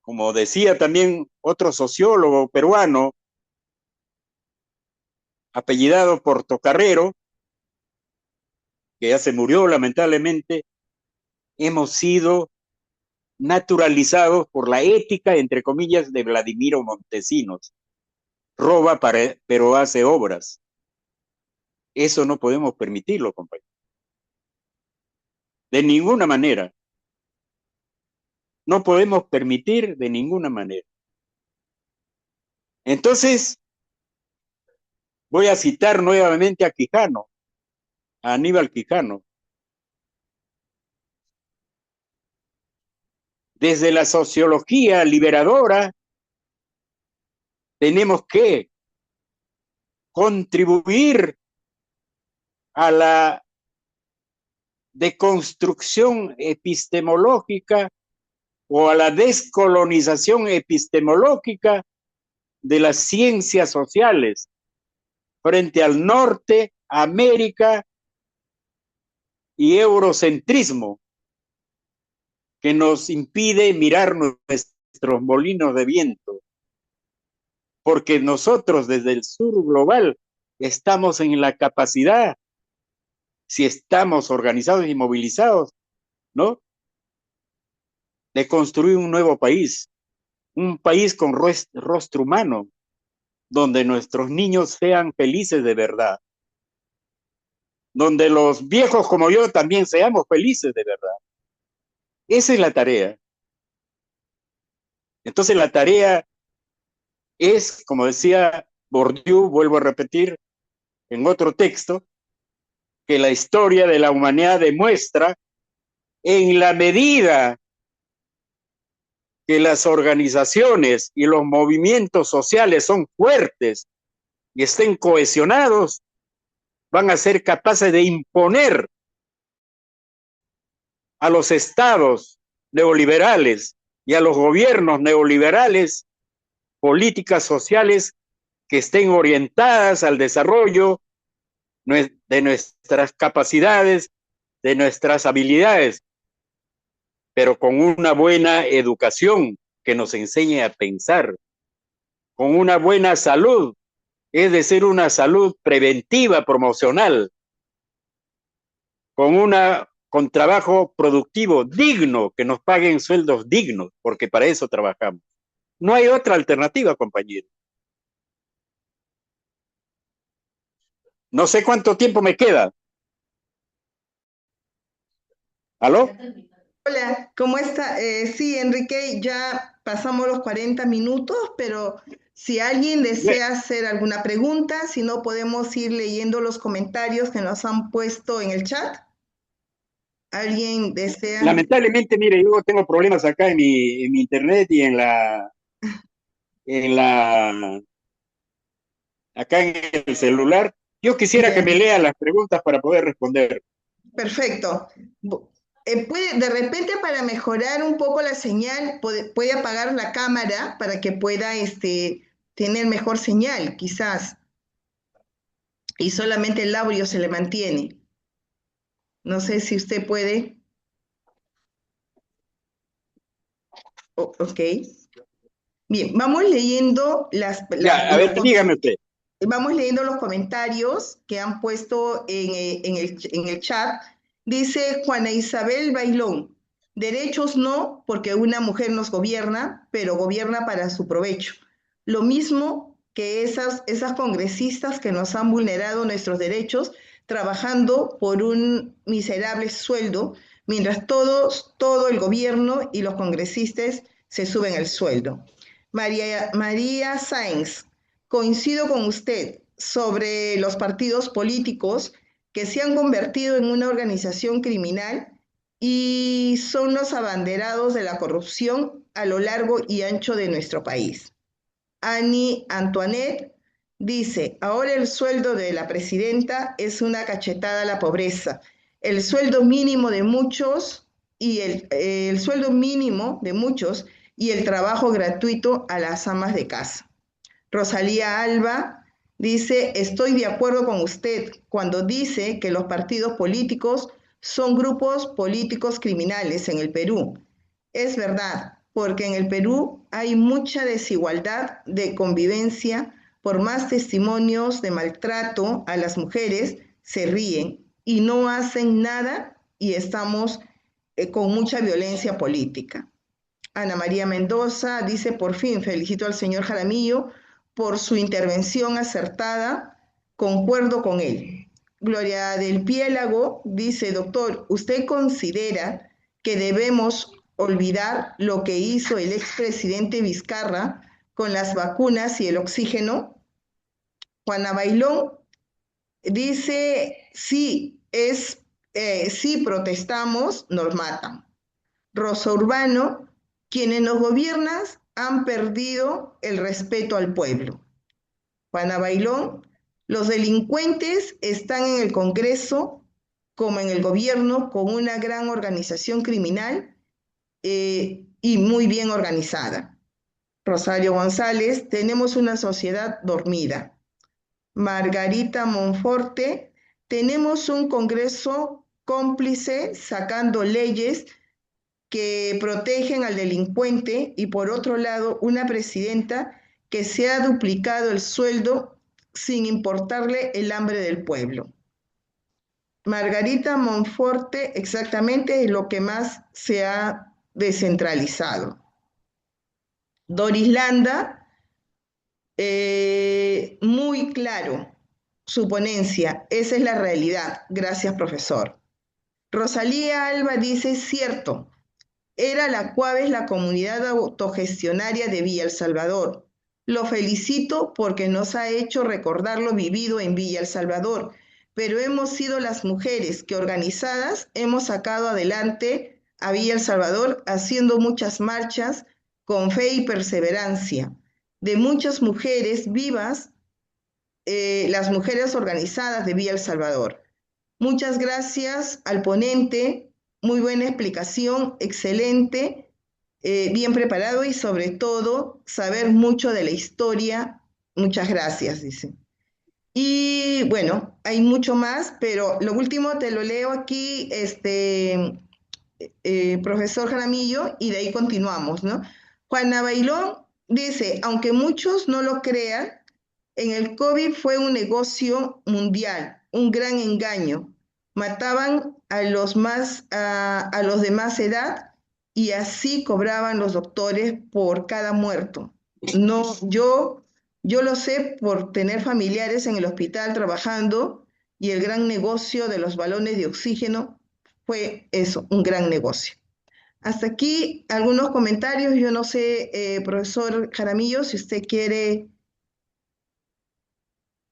como decía también otro sociólogo peruano, apellidado Portocarrero, que ya se murió lamentablemente, hemos sido naturalizados por la ética, entre comillas, de Vladimiro Montesinos. Roba pero hace obras. Eso no podemos permitirlo, compañero. De ninguna manera. No podemos permitir de ninguna manera. Entonces, voy a citar nuevamente a Quijano, a Aníbal Quijano. Desde la sociología liberadora, tenemos que contribuir a la deconstrucción epistemológica o a la descolonización epistemológica de las ciencias sociales frente al norte, América y eurocentrismo, que nos impide mirar nuestros molinos de viento, porque nosotros desde el sur global estamos en la capacidad, si estamos organizados y movilizados, ¿no?, de construir un nuevo país, un país con rostro humano, donde nuestros niños sean felices de verdad, donde los viejos como yo también seamos felices de verdad. Esa es la tarea. Entonces la tarea es, como decía Bourdieu, vuelvo a repetir, en otro texto, que la historia de la humanidad demuestra en la medida que las organizaciones y los movimientos sociales son fuertes y estén cohesionados, van a ser capaces de imponer a los estados neoliberales y a los gobiernos neoliberales políticas sociales que estén orientadas al desarrollo de nuestras capacidades, de nuestras habilidades, pero con una buena educación que nos enseñe a pensar, con una buena salud, es decir, una salud preventiva, promocional, con trabajo productivo digno, que nos paguen sueldos dignos, porque para eso trabajamos. No hay otra alternativa, compañero. No sé cuánto tiempo me queda. ¿Aló? Hola, ¿cómo está? Sí, Enrique, ya pasamos los 40 minutos, pero si alguien desea hacer alguna pregunta, si no, podemos ir leyendo los comentarios que nos han puesto en el chat. ¿Alguien desea? Lamentablemente, mire, yo tengo problemas acá en mi internet y acá en el celular. Yo quisiera que Ya, me lea las preguntas para poder responder. perfecto. De repente, para mejorar un poco la señal, puede apagar la cámara para que pueda tener mejor señal, quizás, y solamente el audio se le mantiene. No sé si usted puede. Ok. Bien, vamos leyendo Ya, a ver, dígame usted. vamos leyendo los comentarios que han puesto en el chat. Dice Juana Isabel Bailón, derechos no, porque una mujer nos gobierna, pero gobierna para su provecho. Lo mismo que esas congresistas que nos han vulnerado nuestros derechos trabajando por un miserable sueldo, mientras todo el gobierno y los congresistas se suben el sueldo. María Sáenz, coincido con usted sobre los partidos políticos que se han convertido en una organización criminal y son los abanderados de la corrupción a lo largo y ancho de nuestro país. Annie Antoinette dice, ahora el sueldo de la presidenta es una cachetada a la pobreza. El sueldo mínimo de muchos y el sueldo mínimo de muchos y el trabajo gratuito a las amas de casa. Rosalía Alba dice, estoy de acuerdo con usted cuando dice que los partidos políticos son grupos políticos criminales en el Perú. Es verdad, porque en el Perú hay mucha desigualdad de convivencia, por más testimonios de maltrato a las mujeres, se ríen y no hacen nada y estamos con mucha violencia política. Ana María Mendoza dice, por fin, felicito al señor Jaramillo por su intervención acertada, concuerdo con él. Gloria del Piélago dice, doctor, ¿usted considera que debemos olvidar lo que hizo el expresidente Vizcarra con las vacunas y el oxígeno? Juana Bailón dice, sí, si protestamos, nos matan. Rosa Urbano, quienes nos gobiernan han perdido el respeto al pueblo. Juana Bailón, los delincuentes están en el Congreso como en el gobierno con una gran organización criminal y muy bien organizada. Rosario González, tenemos una sociedad dormida. Margarita Monforte, tenemos un Congreso cómplice sacando leyes que protegen al delincuente y por otro lado una presidenta que se ha duplicado el sueldo sin importarle el hambre del pueblo. Margarita Monforte exactamente es lo que más se ha descentralizado. Doris Landa, muy claro su ponencia, esa es la realidad. Gracias, profesor. Rosalía Alba dice, cierto, era la Cuaves la comunidad autogestionaria de Villa El Salvador. Lo felicito porque nos ha hecho recordar lo vivido en Villa El Salvador, pero hemos sido las mujeres que organizadas hemos sacado adelante a Villa El Salvador haciendo muchas marchas con fe y perseverancia de muchas mujeres vivas, las mujeres organizadas de Villa El Salvador. Muchas gracias al ponente, muy buena explicación, excelente, bien preparado y sobre todo saber mucho de la historia. Muchas gracias, dice. Y bueno, hay mucho más, pero lo último te lo leo aquí, profesor Jaramillo, y de ahí continuamos, ¿no? Juana Bailón dice, aunque muchos no lo crean, en el COVID fue un negocio mundial, un gran engaño. Mataban a los de más edad y así cobraban los doctores por cada muerto. No, yo lo sé por tener familiares en el hospital trabajando y el gran negocio de los balones de oxígeno fue eso, un gran negocio. Hasta aquí algunos comentarios. Yo no sé, profesor Jaramillo, si usted quiere.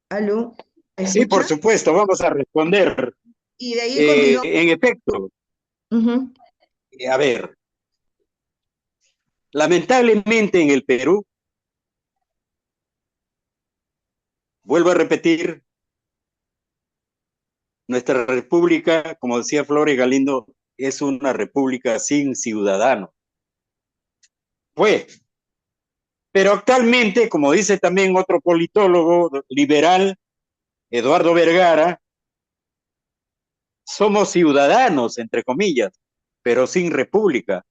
¿Aló? ¿Me Sí, por escucha? supuesto, vamos a responder. Y de ahí continuamos. En efecto, Ujú. a ver, lamentablemente en el Perú, vuelvo a repetir, nuestra república, como decía Flores Galindo, es una república sin ciudadanos. Fue. Pero actualmente, como dice también otro politólogo liberal, Eduardo Vergara, somos ciudadanos, entre comillas, pero sin república,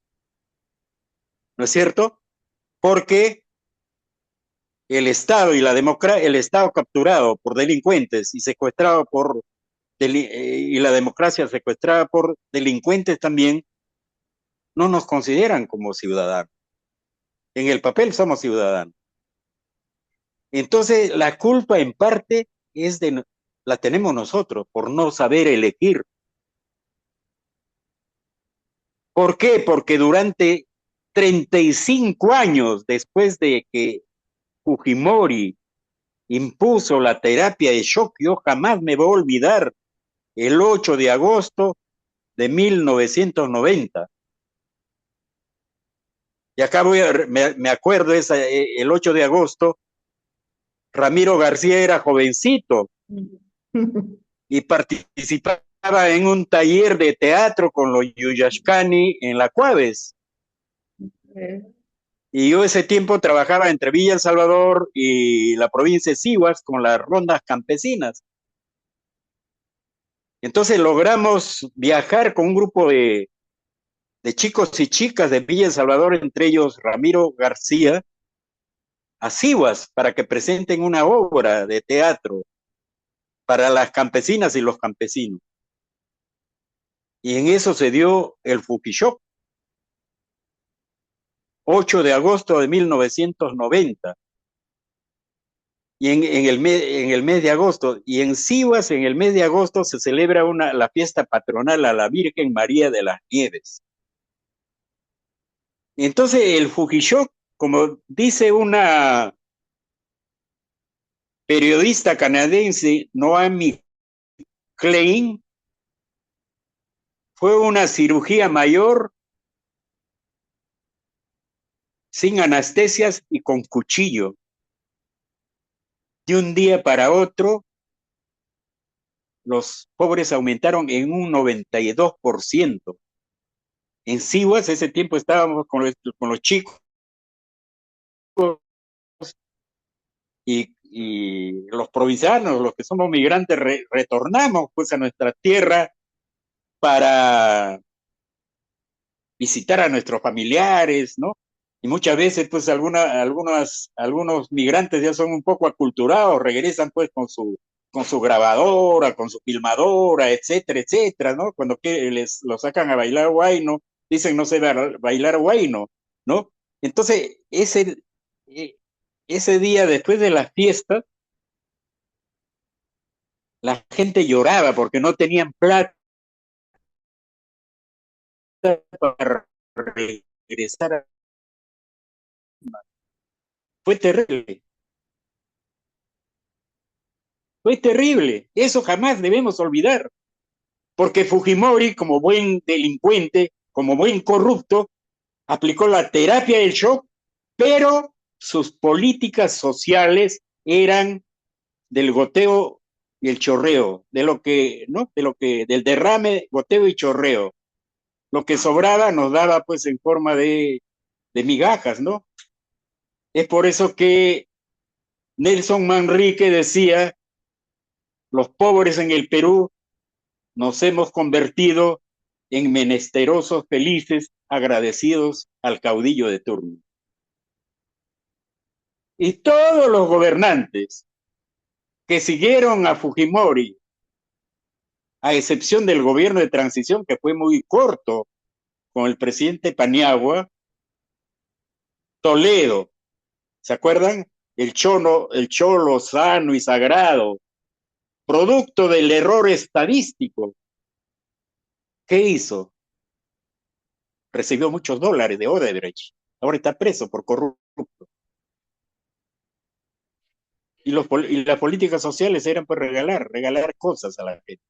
¿no es cierto? Porque el Estado y la democracia, el Estado capturado por delincuentes y secuestrado por y la democracia secuestrada por delincuentes también, no nos consideran como ciudadanos. En el papel somos ciudadanos. Entonces, la culpa en parte la tenemos nosotros por no saber elegir. ¿Por qué? Porque durante 35 años después de que Fujimori impuso la terapia de shock, yo jamás me voy a olvidar el 8 de agosto de 1990. Y acá me acuerdo, el 8 de agosto, Ramiro García era jovencito y participaba en un taller de teatro con los Yuyashkani en la Cuaves. Y yo ese tiempo trabajaba entre Villa El Salvador y la provincia de Sihuas con las rondas campesinas. Entonces logramos viajar con un grupo de chicos y chicas de Villa El Salvador, entre ellos Ramiro García, a Sihuas para que presenten una obra de teatro para las campesinas y los campesinos. Y en eso se dio el Fukishok, 8 de agosto de 1990. Y en el mes de agosto, y en Sihuas, en el mes de agosto, se celebra la fiesta patronal a la Virgen María de las Nieves. Entonces, el Fukishok, como dice una periodista canadiense, Noami Klein, fue una cirugía mayor, sin anestesias y con cuchillo. De un día para otro, los pobres aumentaron en un 92%. En Sihuas, ese tiempo estábamos con los chicos y los provincianos, los que somos migrantes, retornamos pues a nuestra tierra para visitar a nuestros familiares, ¿no? Y muchas veces pues algunos migrantes ya son un poco aculturados, regresan pues con su grabadora, con su filmadora, etcétera, etcétera, ¿no? Cuando lo sacan a bailar huayno, dicen no sé bailar huayno, ¿no? Entonces, ese día después de las fiestas, la gente lloraba porque no tenían plata para regresar. Fue terrible, fue terrible. Eso jamás debemos olvidar, porque Fujimori, como buen delincuente, como buen corrupto, aplicó la terapia del shock, pero sus políticas sociales eran del goteo y el chorreo, de lo que, ¿no? Del derrame, goteo y chorreo. Lo que sobraba nos daba pues en forma de migajas, ¿no? Es por eso que Nelson Manrique decía, los pobres en el Perú nos hemos convertido en menesterosos felices agradecidos al caudillo de turno. Y todos los gobernantes que siguieron a Fujimori, a excepción del gobierno de transición que fue muy corto con el presidente Paniagua, Toledo, ¿se acuerdan? El cholo sano y sagrado, producto del error estadístico. ¿Qué hizo? Recibió muchos dólares de Odebrecht. Ahora está preso por corrupto. Y las políticas sociales eran por regalar cosas a la gente.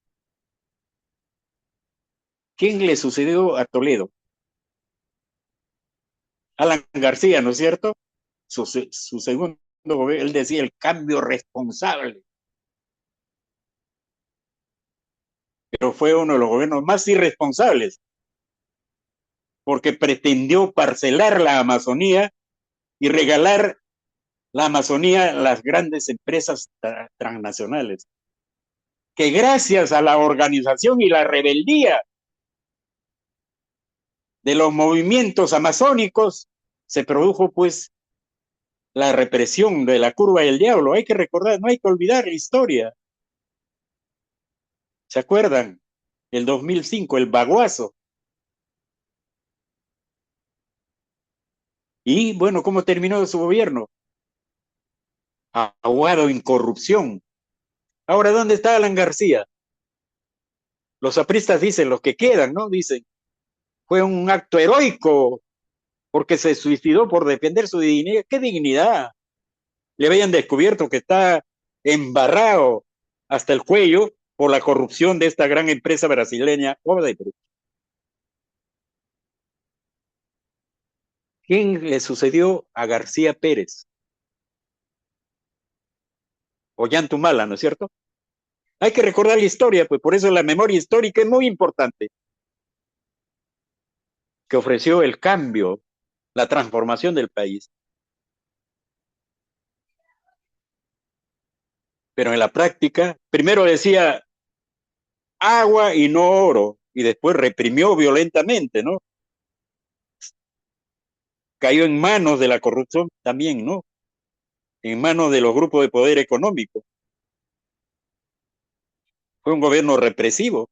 ¿Quién le sucedió a Toledo? Alan García, ¿no es cierto? Su segundo gobierno, él decía el cambio responsable. Pero fue uno de los gobiernos más irresponsables, porque pretendió parcelar la Amazonía y regalar la Amazonía a las grandes empresas transnacionales. que gracias a la organización y la rebeldía de los movimientos amazónicos se produjo pues la represión de la curva del diablo. Hay que recordar, no hay que olvidar la historia. ¿Se acuerdan? El 2005, el Baguazo. Y bueno, ¿cómo terminó su gobierno? Aguado en corrupción. Ahora, ¿dónde está Alan García? Los apristas dicen, los que quedan, ¿no? Dicen, fue un acto heroico porque se suicidó por defender su dignidad. ¿Qué dignidad? Le habían descubierto que está embarrado hasta el cuello por la corrupción de esta gran empresa brasileña Odebrecht. ¿Quién le sucedió a García Pérez? Ollantumala, ¿no es cierto? Hay que recordar la historia, pues por eso la memoria histórica es muy importante, que ofreció el cambio, la transformación del país. Pero en la práctica, primero decía agua y no oro, y después reprimió violentamente, ¿no? Cayó en manos de la corrupción también, ¿no? En manos de los grupos de poder económico. Fue un gobierno represivo.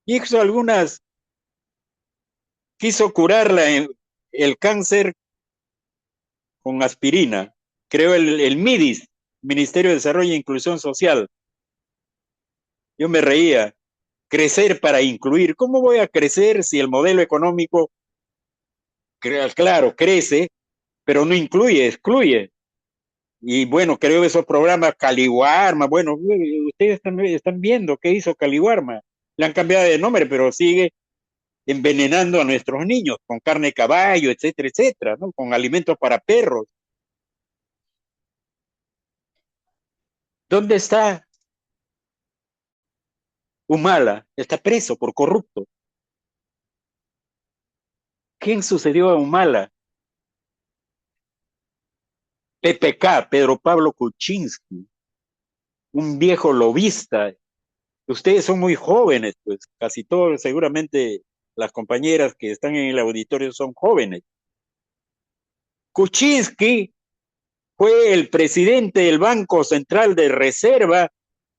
Y hizo algunas, quiso curar el cáncer con aspirina. Creó el MIDIS, Ministerio de Desarrollo e Inclusión Social. Yo me reía, crecer para incluir. ¿Cómo voy a crecer si el modelo económico, claro, crece, pero no incluye, excluye? Y bueno, creo esos programas Caliwarma, bueno, ustedes están viendo qué hizo Caliwarma. Le han cambiado de nombre, pero sigue envenenando a nuestros niños con carne de caballo, etcétera, etcétera, ¿no? Con alimentos para perros. ¿Dónde está Humala? Está preso por corrupto. ¿Quién sucedió a Humala? PPK, Pedro Pablo Kuczynski, un viejo lobista. Ustedes son muy jóvenes, pues casi todos, seguramente las compañeras que están en el auditorio son jóvenes. Kuczynski fue el presidente del Banco Central de Reserva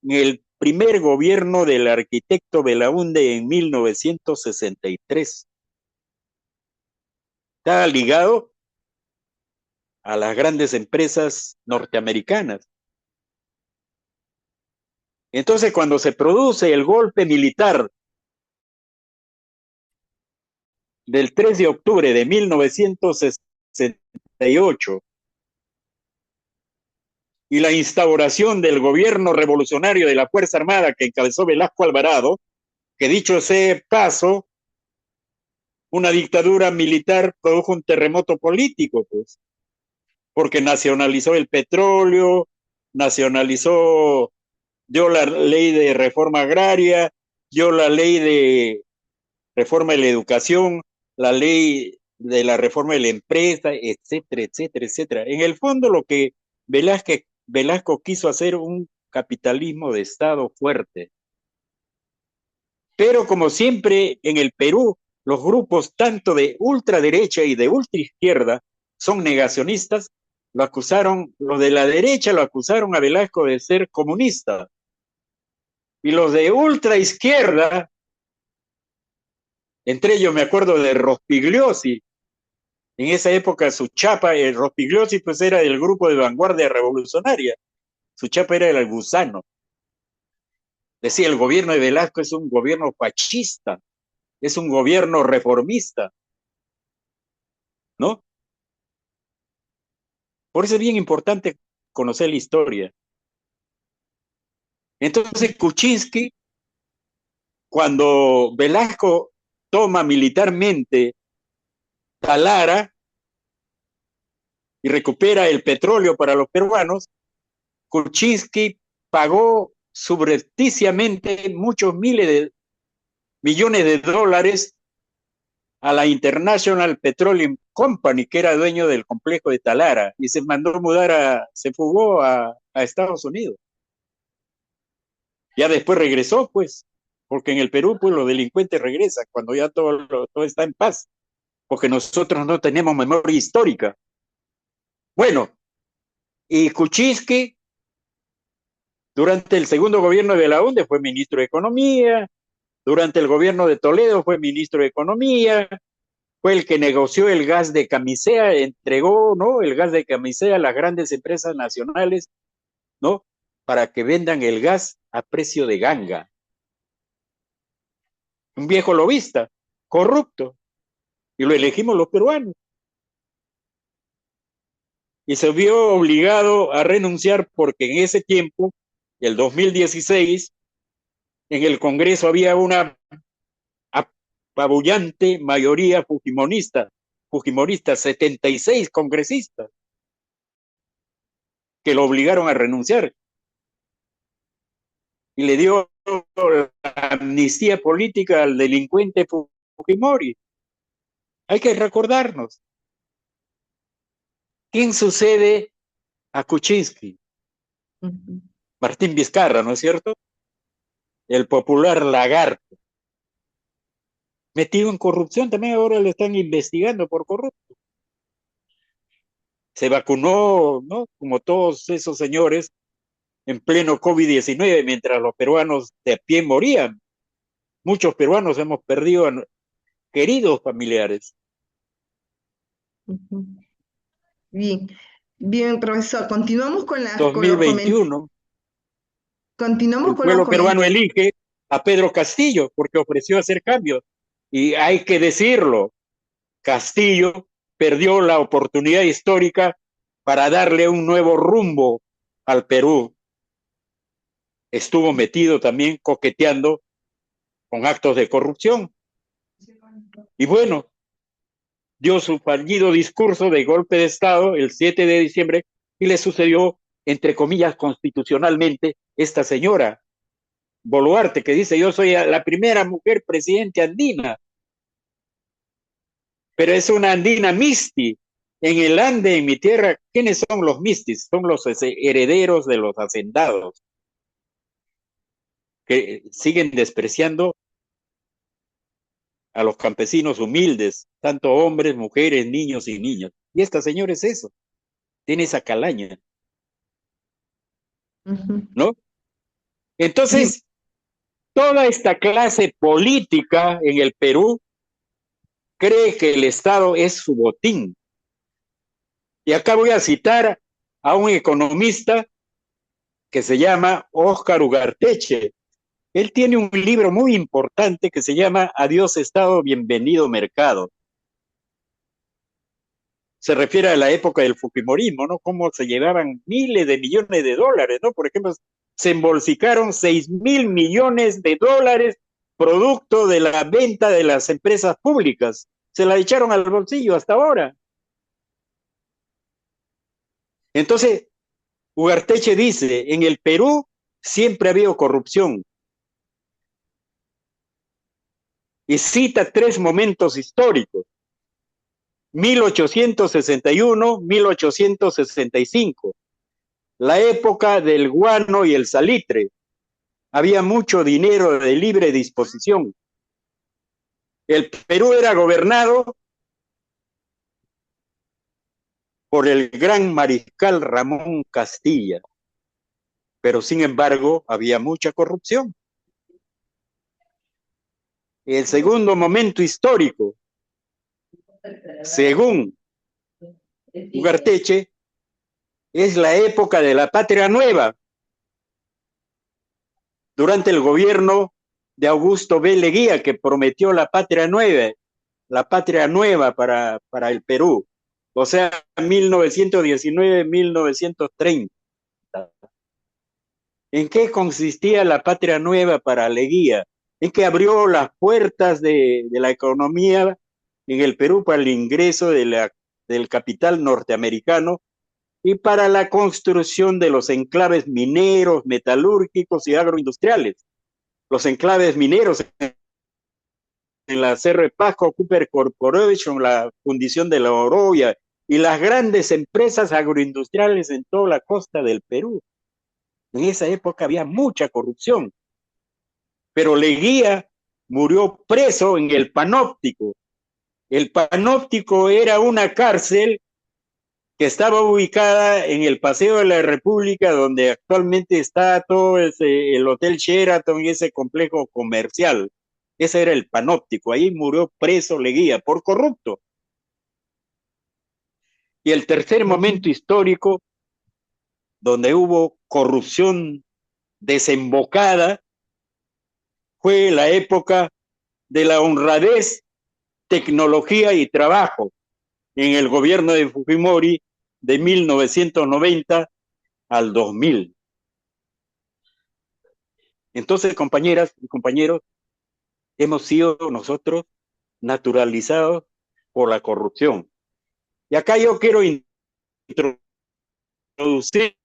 en el primer gobierno del arquitecto Belaúnde en 1963. Está ligado a las grandes empresas norteamericanas. Entonces, cuando se produce el golpe militar del 3 de octubre de 1968 y la instauración del gobierno revolucionario de la Fuerza Armada que encabezó Velasco Alvarado, que dicho sea paso, una dictadura militar produjo un terremoto político, pues, porque nacionalizó el petróleo, nacionalizó, dio la ley de reforma agraria, dio la ley de reforma de la educación, la ley de la reforma de la empresa, etcétera, etcétera, etcétera. En el fondo lo que Velasco quiso hacer un capitalismo de Estado fuerte. Pero como siempre en el Perú, los grupos tanto de ultraderecha y de ultraizquierda son negacionistas, lo acusaron, los de la derecha lo acusaron a Velasco de ser comunista. Y los de ultraizquierda, entre ellos me acuerdo de Rospigliosi, en esa época su chapa, el Rospigliosi pues era del grupo de vanguardia revolucionaria, su chapa era el gusano. Decía, el gobierno de Velasco es un gobierno fascista, es un gobierno reformista, ¿no? Por eso es bien importante conocer la historia. Entonces Kuczynski, cuando Velasco toma militarmente Talara y recupera el petróleo para los peruanos, Kuczynski pagó subrepticiamente muchos millones de dólares a la International Petroleum Company, que era dueño del complejo de Talara, y se mandó mudar se fugó a Estados Unidos. Ya después regresó, pues, porque en el Perú, pues, los delincuentes regresan cuando ya todo está en paz, porque nosotros no tenemos memoria histórica. Bueno, y Kuczynski, durante el segundo gobierno de la UNDE, fue ministro de Economía, durante el gobierno de Toledo fue ministro de Economía, fue el que negoció el gas de camisea, entregó, ¿no?, el gas de camisea a las grandes empresas nacionales, ¿no?, para que vendan el gas a precio de ganga. Un viejo lobista, corrupto, y lo elegimos los peruanos. Y se vio obligado a renunciar porque en ese tiempo, el 2016, en el Congreso había una apabullante mayoría fujimorista, 76 congresistas, que lo obligaron a renunciar y le dio la amnistía política al delincuente Fujimori. Hay que recordarnos quién sucede a Kuczynski. Martín Vizcarra, ¿no es cierto? El popular lagarto. Metido en corrupción, también ahora le están investigando por corrupto. Se vacunó, ¿no?, como todos esos señores, en pleno COVID-19, mientras los peruanos de a pie morían. Muchos peruanos hemos perdido a queridos familiares. Bien, bien, profesor. Continuamos con con los 2021, continuamos el con los pueblo peruano comentarios. elige a Pedro Castillo porque ofreció hacer cambios. Y hay que decirlo, Castillo perdió la oportunidad histórica para darle un nuevo rumbo al Perú. Estuvo metido también coqueteando con actos de corrupción. Y bueno, dio su fallido discurso de golpe de Estado el 7 de diciembre y le sucedió, entre comillas, constitucionalmente, esta señora, Boluarte, que dice: yo soy la primera mujer presidente andina, pero es una andina misti. En el Ande, en mi tierra, ¿quiénes son los mistis? Son los herederos de los hacendados, que siguen despreciando a los campesinos humildes, tanto hombres, mujeres, niños y niñas. Y esta señora es eso, tiene esa calaña, ¿no? Bien, Entonces, toda esta clase política en el Perú cree que el Estado es su botín. Y acá voy a citar a un economista que se llama Óscar Ugarteche. Él tiene un libro muy importante que se llama Adiós Estado, bienvenido mercado. Se refiere a la época del Fujimorismo, ¿no? Cómo se llevaban miles de millones de dólares, ¿no? Por ejemplo, se embolsicaron 6.000 millones de dólares producto de la venta de las empresas públicas. Se la echaron al bolsillo hasta ahora. Entonces, Ugarteche dice: en el Perú siempre ha habido corrupción. Y cita tres momentos históricos: 1861, 1865, la época del guano y el salitre. Había mucho dinero de libre disposición. El Perú era gobernado por el gran mariscal Ramón Castilla, pero sin embargo había mucha corrupción. El segundo momento histórico, según Ugarteche, es la época de la Patria Nueva, durante el gobierno de Augusto B. Leguía, que prometió la patria nueva para el Perú, o sea, 1919-1930. ¿En qué consistía la patria nueva para Leguía? En que abrió las puertas de la economía en el Perú para el ingreso del capital norteamericano y para la construcción de los enclaves mineros, metalúrgicos y agroindustriales. Los enclaves mineros en la CR Pasco Cooper Corporation, la fundición de la Oroya y las grandes empresas agroindustriales en toda la costa del Perú. En esa época había mucha corrupción. pero Leguía murió preso en el Panóptico. El Panóptico era una cárcel que estaba ubicada en el Paseo de la República, donde actualmente está todo el Hotel Sheraton y ese complejo comercial. Ese era el Panóptico. Ahí murió preso Leguía por corrupto. Y el tercer momento histórico donde hubo corrupción desembocada fue la época de la honradez, tecnología y trabajo en el gobierno de Fujimori de 1990 al 2000. Entonces, compañeras y compañeros, hemos sido nosotros naturalizados por la corrupción. Y acá yo quiero introducir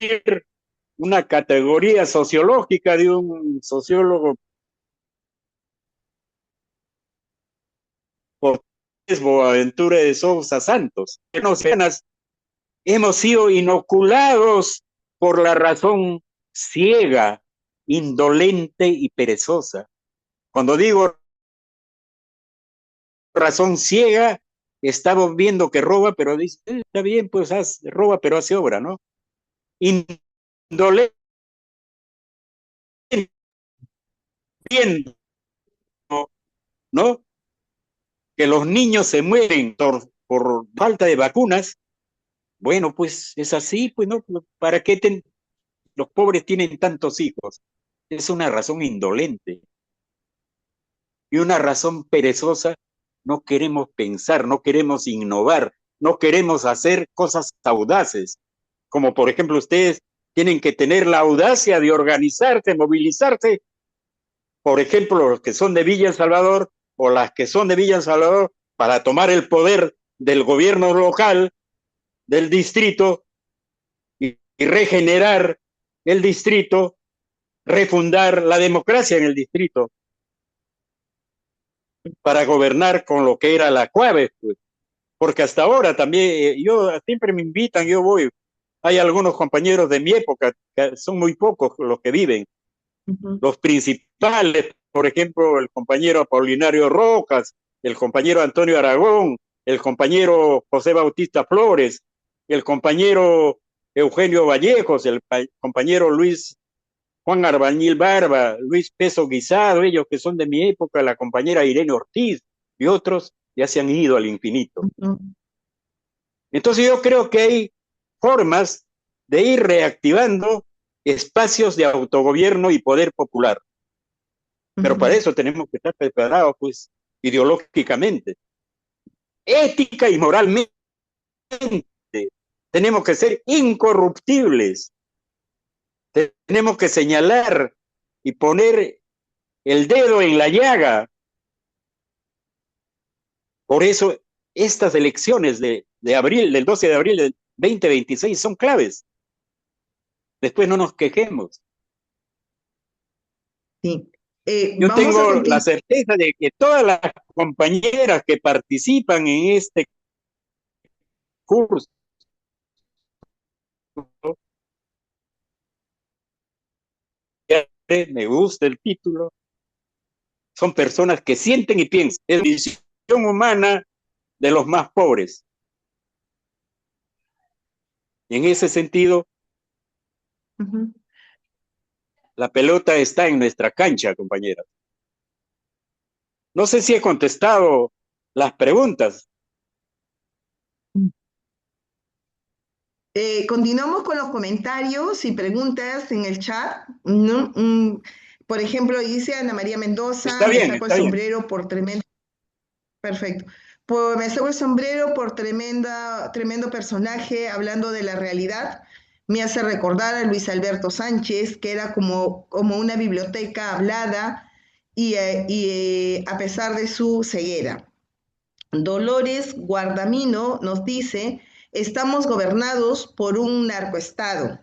una categoría sociológica de un sociólogo Boaventura de Sousa Santos. Hemos sido inoculados por la razón ciega, indolente y perezosa. Cuando digo razón ciega, estamos viendo que roba, pero dice, está bien, pues roba, pero hace obra, ¿no? Indolente, viendo, ¿no? Que los niños se mueren por falta de vacunas. Bueno, pues es así, pues no, ¿para qué los pobres tienen tantos hijos? Es una razón indolente. Y una razón perezosa, no queremos pensar, no queremos innovar, no queremos hacer cosas audaces, como por ejemplo ustedes tienen que tener la audacia de organizarse, movilizarse, por ejemplo los que son de Villa El Salvador o las que son de Villa El Salvador para tomar el poder del gobierno local, del distrito y regenerar el distrito, refundar la democracia en el distrito para gobernar con lo que era la CUAVE, pues. Porque hasta ahora también, yo siempre me invitan, yo voy. Hay algunos compañeros de mi época, que son muy pocos los que viven. Los principales, por ejemplo, el compañero Apolinario Rojas, el compañero Antonio Aragón, el compañero José Bautista Flores, el compañero Eugenio Vallejos, el compañero Luis Juan Arbañil Barba, Luis Peso Guisado, ellos que son de mi época, la compañera Irene Ortiz y otros ya se han ido al infinito. Entonces yo creo que hay formas de ir reactivando espacios de autogobierno y poder popular. Pero para eso tenemos que estar preparados, pues, ideológicamente, ética y moralmente. Tenemos que ser incorruptibles. Tenemos que señalar y poner el dedo en la llaga. Por eso estas elecciones de abril, del 12 de abril del 2026 son claves. Después no nos quejemos. Sí. Yo Vamos a tengo la continuar. certeza de que todas las compañeras que participan en este curso, me gusta el título, son personas que sienten y piensan. Es la condición humana de los más pobres. Y en ese sentido, la pelota está en nuestra cancha, compañeras. No sé si he contestado las preguntas. Continuamos con los comentarios y preguntas en el chat, ¿no? Por ejemplo, dice Ana María Mendoza, Está me bien, saco el está bien. sombrero por tremendo, perfecto, me saco el sombrero por tremendo personaje hablando de la realidad. Me hace recordar a Luis Alberto Sánchez, que era como una biblioteca hablada y a pesar de su ceguera. Dolores Guardamino nos dice, estamos gobernados por un narcoestado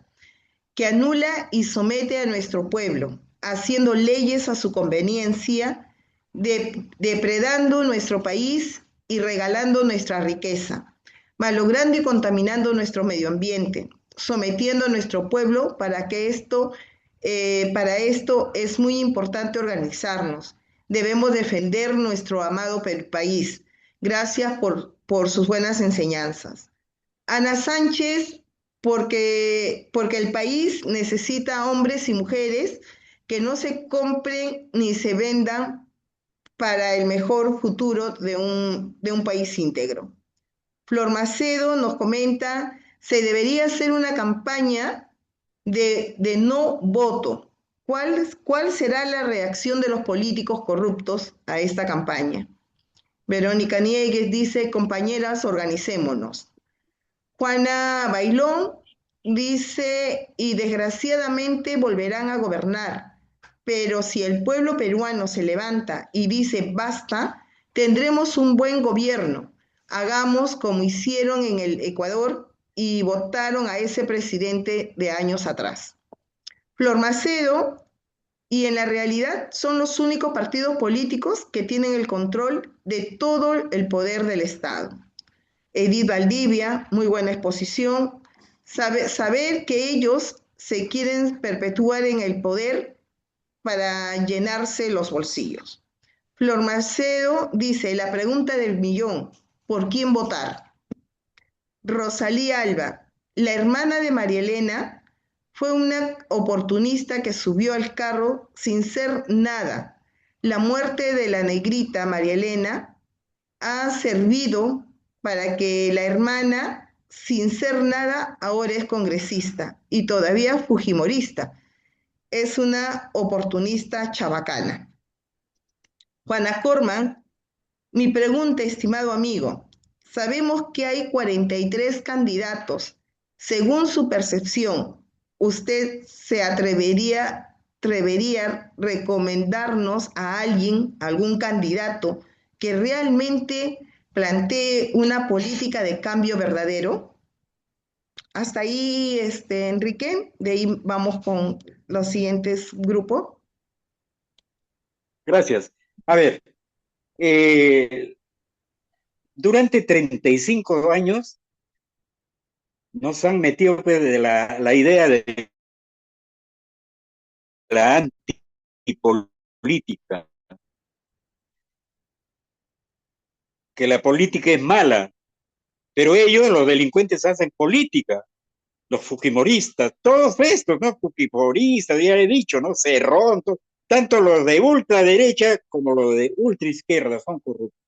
que anula y somete a nuestro pueblo, haciendo leyes a su conveniencia, depredando nuestro país y regalando nuestra riqueza, malogrando y contaminando nuestro medio ambiente, sometiendo a nuestro pueblo para que esto Para esto es muy importante organizarnos. Debemos defender nuestro amado país. Gracias por sus buenas enseñanzas. Ana Sánchez, porque el país necesita hombres y mujeres que no se compren ni se vendan para el mejor futuro de un país íntegro. Flor Macedo nos comenta, se debería hacer una campaña de no voto. ¿Cuál será la reacción de los políticos corruptos a esta campaña? Verónica Niegues dice, compañeras, organicémonos. Juana Bailón dice, y desgraciadamente volverán a gobernar, pero si el pueblo peruano se levanta y dice basta, tendremos un buen gobierno. Hagamos como hicieron en el Ecuador y votaron a ese presidente de años atrás. Flor Macedo, y en la realidad son los únicos partidos políticos que tienen el control de todo el poder del Estado. Edith Valdivia, muy buena exposición. Saber que ellos se quieren perpetuar en el poder para llenarse los bolsillos. Flor Macedo dice, la pregunta del millón, ¿por quién votar? Rosalía Alba, la hermana de María Elena, fue una oportunista que subió al carro sin ser nada. La muerte de la negrita María Elena ha servido para que la hermana, sin ser nada, ahora es congresista y todavía fujimorista. Es una oportunista chabacana. Juana Corman, mi pregunta, estimado amigo, sabemos que hay 43 candidatos. Según su percepción, ¿usted se atrevería a recomendarnos a alguien, algún candidato que realmente plantee una política de cambio verdadero? Hasta ahí, Enrique, de ahí vamos con los siguientes grupos. Gracias. A ver, eh, durante 35 años nos han metido pues, de la idea de la antipolítica, que la política es mala, pero ellos, los delincuentes, hacen política, los fujimoristas, todos estos, ¿no? Fujimoristas, ya he dicho, ¿no? Cerrón, tanto los de ultraderecha como los de ultraizquierda son corruptos.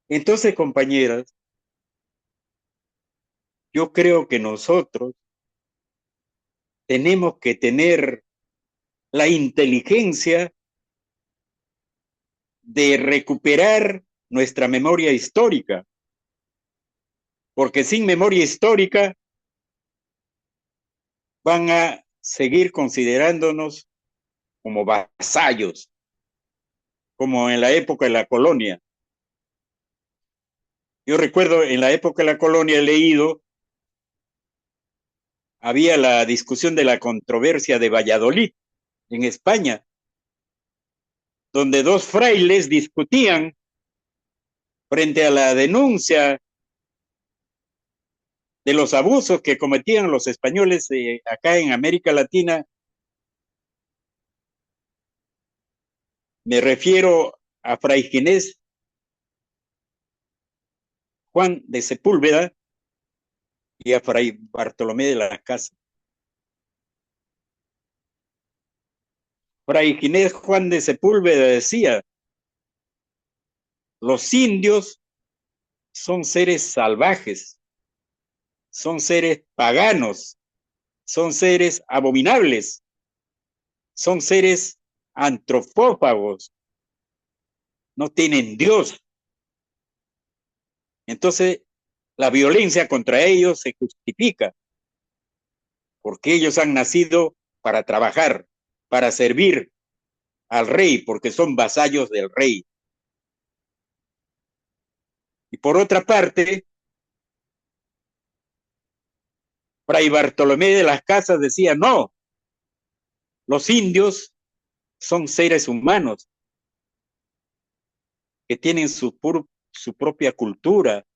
Entonces, compañeras, yo creo que nosotros tenemos que tener la inteligencia de recuperar nuestra memoria histórica, porque sin memoria histórica van a seguir considerándonos como vasallos, como en la época de la colonia. Yo recuerdo en la época de la colonia he leído, había la discusión de la controversia de Valladolid, en España, donde dos frailes discutían frente a la denuncia de los abusos que cometían los españoles acá en América Latina. Me refiero a Fray Ginés Juan de Sepúlveda y a Fray Bartolomé de las Casas. Fray Ginés Juan de Sepúlveda decía, los indios son seres salvajes, son seres paganos, son seres abominables, son seres antropófagos, no tienen Dios. Entonces, la violencia contra ellos se justifica, porque ellos han nacido para trabajar, para servir al rey, porque son vasallos del rey. Y por otra parte, Fray Bartolomé de las Casas decía, no, los indios son seres humanos que tienen su propia cultura,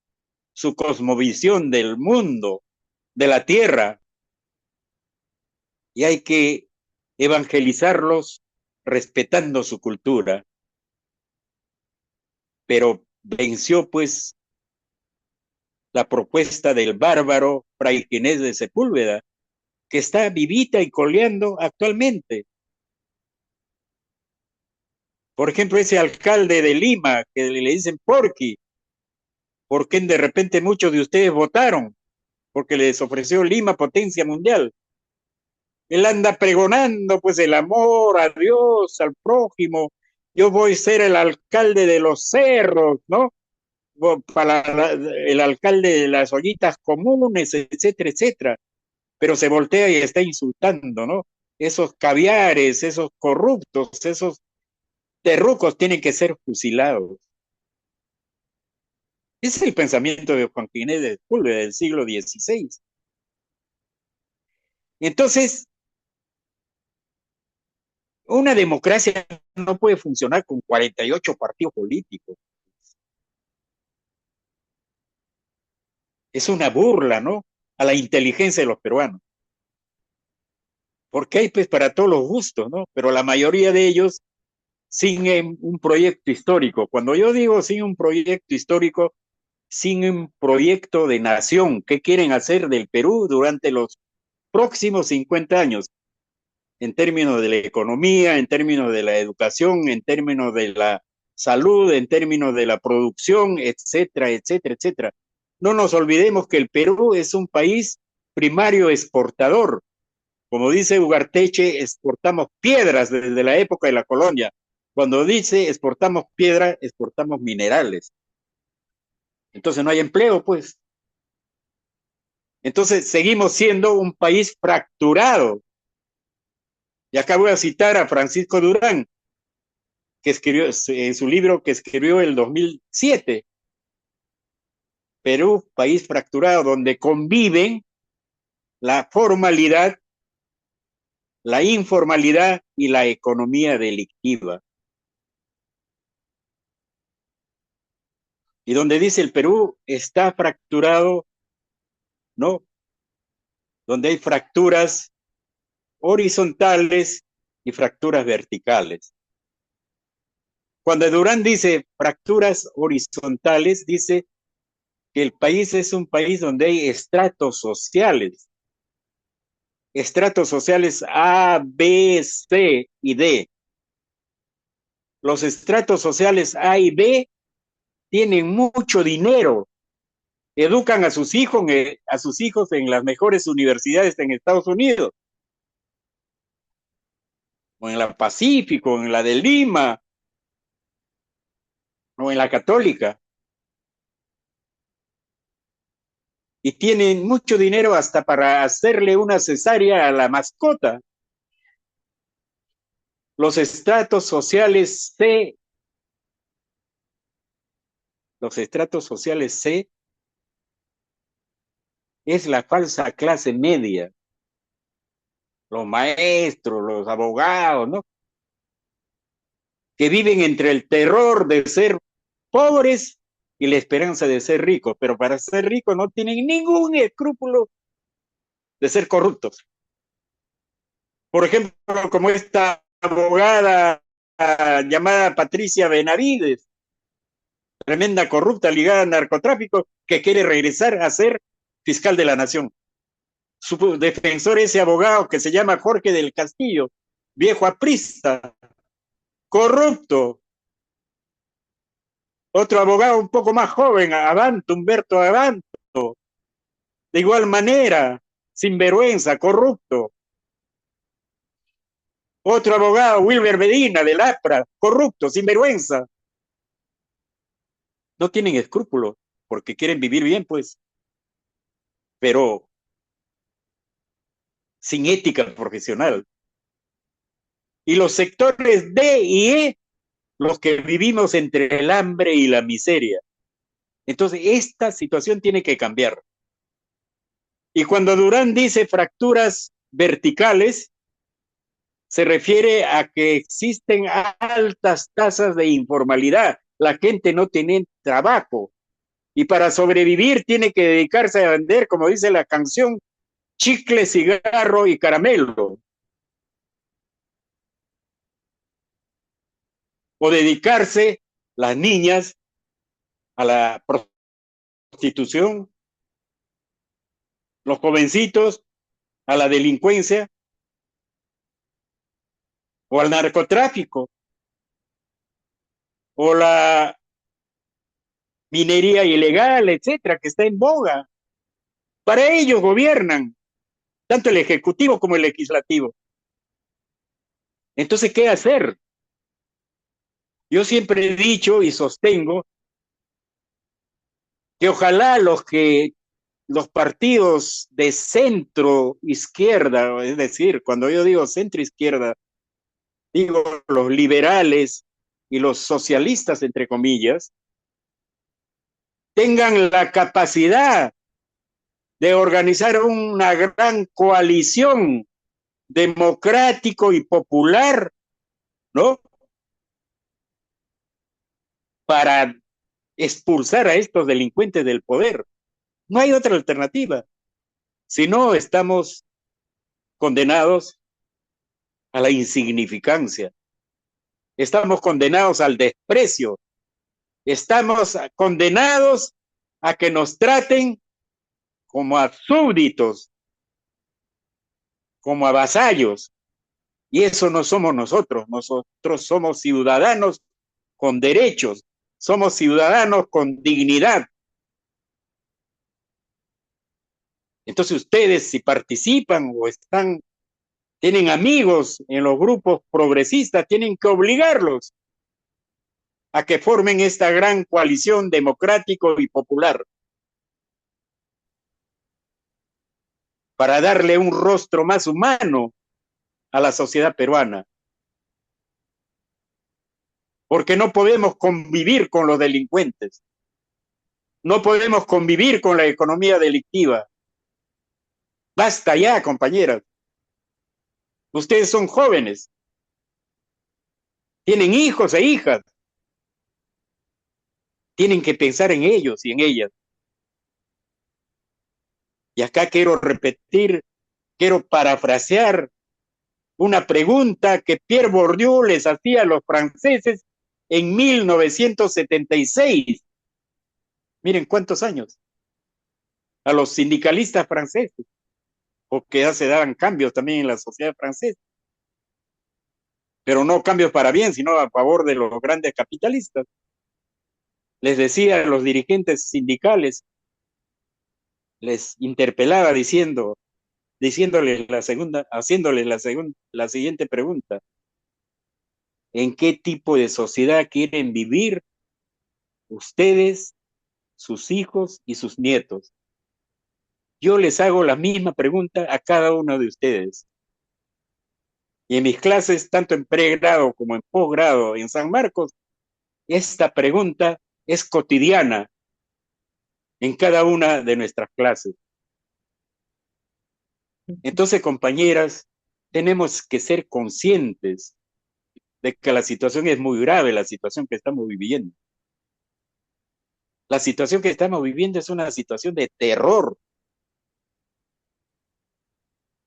su cosmovisión del mundo, de la tierra. y hay que evangelizarlos respetando su cultura, pero venció pues la propuesta del bárbaro Fray Ginés de Sepúlveda, que está vivita y coleando actualmente. Por ejemplo, ese alcalde de Lima, que le dicen Porqui, ¿por qué de repente muchos de ustedes votaron? Porque les ofreció Lima potencia mundial. Él anda pregonando pues el amor a Dios, al prójimo. Yo voy a ser el alcalde de los cerros, ¿no? Para el alcalde de las ollitas comunes, etcétera, etcétera. Pero se voltea y está insultando, ¿no? Esos caviares, esos corruptos, esos terrucos tienen que ser fusilados. Ese es el pensamiento de Juan Ginés de Sepúlveda del siglo XVI. Entonces, una democracia no puede funcionar con 48 partidos políticos. Es una burla, ¿no? A la inteligencia de los peruanos. Porque hay pues para todos los gustos, ¿no? Pero la mayoría de ellos sin un proyecto histórico. Cuando yo digo sin un proyecto histórico, sin un proyecto de nación, ¿qué quieren hacer del Perú durante los próximos 50 años? En términos de la economía, en términos de la educación, en términos de la salud, en términos de la producción, etcétera, etcétera, etcétera. No nos olvidemos que el Perú es un país primario exportador. Como dice Ugarteche, exportamos piedras desde la época de la colonia. Cuando dice exportamos piedra, exportamos minerales. Entonces no hay empleo, pues. Entonces seguimos siendo un país fracturado. Y acá voy a citar a Francisco Durán, que escribió en su libro que escribió en el 2007, Perú, país fracturado, donde conviven la formalidad, la informalidad y la economía delictiva. Y donde dice el Perú está fracturado, ¿no? Donde hay fracturas horizontales y fracturas verticales. Cuando Durán dice fracturas horizontales, dice que el país es un país donde hay estratos sociales A, B, C y D. Los estratos sociales A y B tienen mucho dinero, educan a sus hijos en las mejores universidades en Estados Unidos, o en la Pacífico, en la de Lima, o en la Católica. Y tienen mucho dinero hasta para hacerle una cesárea a la mascota. Los estratos sociales C, los estratos sociales C es la falsa clase media, los maestros, los abogados, ¿no? Que viven entre el terror de ser pobres y la esperanza de ser ricos, pero para ser ricos no tienen ningún escrúpulo de ser corruptos. Por ejemplo, como esta abogada llamada Patricia Benavides, tremenda corrupta ligada al narcotráfico, que quiere regresar a ser fiscal de la nación. Su defensor, ese abogado que se llama Jorge del Castillo, viejo aprista, corrupto. Otro abogado un poco más joven, Abanto, Humberto Abanto, de igual manera, sinvergüenza, corrupto. Otro abogado, Wilber Medina, del APRA, corrupto, sinvergüenza. No tienen escrúpulos porque quieren vivir bien, pues, pero sin ética profesional. Y los sectores D y E, los que vivimos entre el hambre y la miseria. Entonces, esta situación tiene que cambiar. Y cuando Durán dice fracturas verticales, se refiere a que existen altas tasas de informalidad. La gente no tiene trabajo y para sobrevivir tiene que dedicarse a vender, como dice la canción, chicle, cigarro y caramelo. o dedicarse las niñas a la prostitución, los jovencitos a la delincuencia o al narcotráfico o la minería ilegal, etcétera, que está en boga. Para ellos gobiernan tanto el ejecutivo como el legislativo. Entonces, ¿qué hacer? Yo siempre he dicho y sostengo que ojalá los partidos de centro izquierda, es decir, cuando yo digo centro izquierda, digo los liberales y los socialistas, entre comillas, tengan la capacidad de organizar una gran coalición democrático y popular, ¿no? Para expulsar a estos delincuentes del poder. No hay otra alternativa. Si no, estamos condenados a la insignificancia. Estamos condenados al desprecio. Estamos condenados a que nos traten como a súbditos, como a vasallos. Y eso no somos nosotros. Nosotros somos ciudadanos con derechos. Somos ciudadanos con dignidad. Entonces ustedes, si participan o tienen amigos en los grupos progresistas, tienen que obligarlos a que formen esta gran coalición democrático y popular para darle un rostro más humano a la sociedad peruana. Porque no podemos convivir con los delincuentes. No podemos convivir con la economía delictiva. Basta ya, compañeras. Ustedes son jóvenes. Tienen hijos e hijas. Tienen que pensar en ellos y en ellas. Y acá quiero repetir, quiero parafrasear una pregunta que Pierre Bourdieu les hacía a los franceses en 1976. Miren cuántos años. A los sindicalistas franceses, porque ya se daban cambios también en la sociedad francesa. Pero no cambios para bien, sino a favor de los grandes capitalistas. Les decía a los dirigentes sindicales, les interpelaba haciéndoles la siguiente pregunta: ¿en qué tipo de sociedad quieren vivir ustedes, sus hijos y sus nietos? Yo les hago la misma pregunta a cada uno de ustedes. Y en mis clases, tanto en pregrado como en posgrado en San Marcos, esta pregunta es cotidiana en cada una de nuestras clases. Entonces, compañeras, tenemos que ser conscientes de que la situación es muy grave, la situación que estamos viviendo. La situación que estamos viviendo es una situación de terror,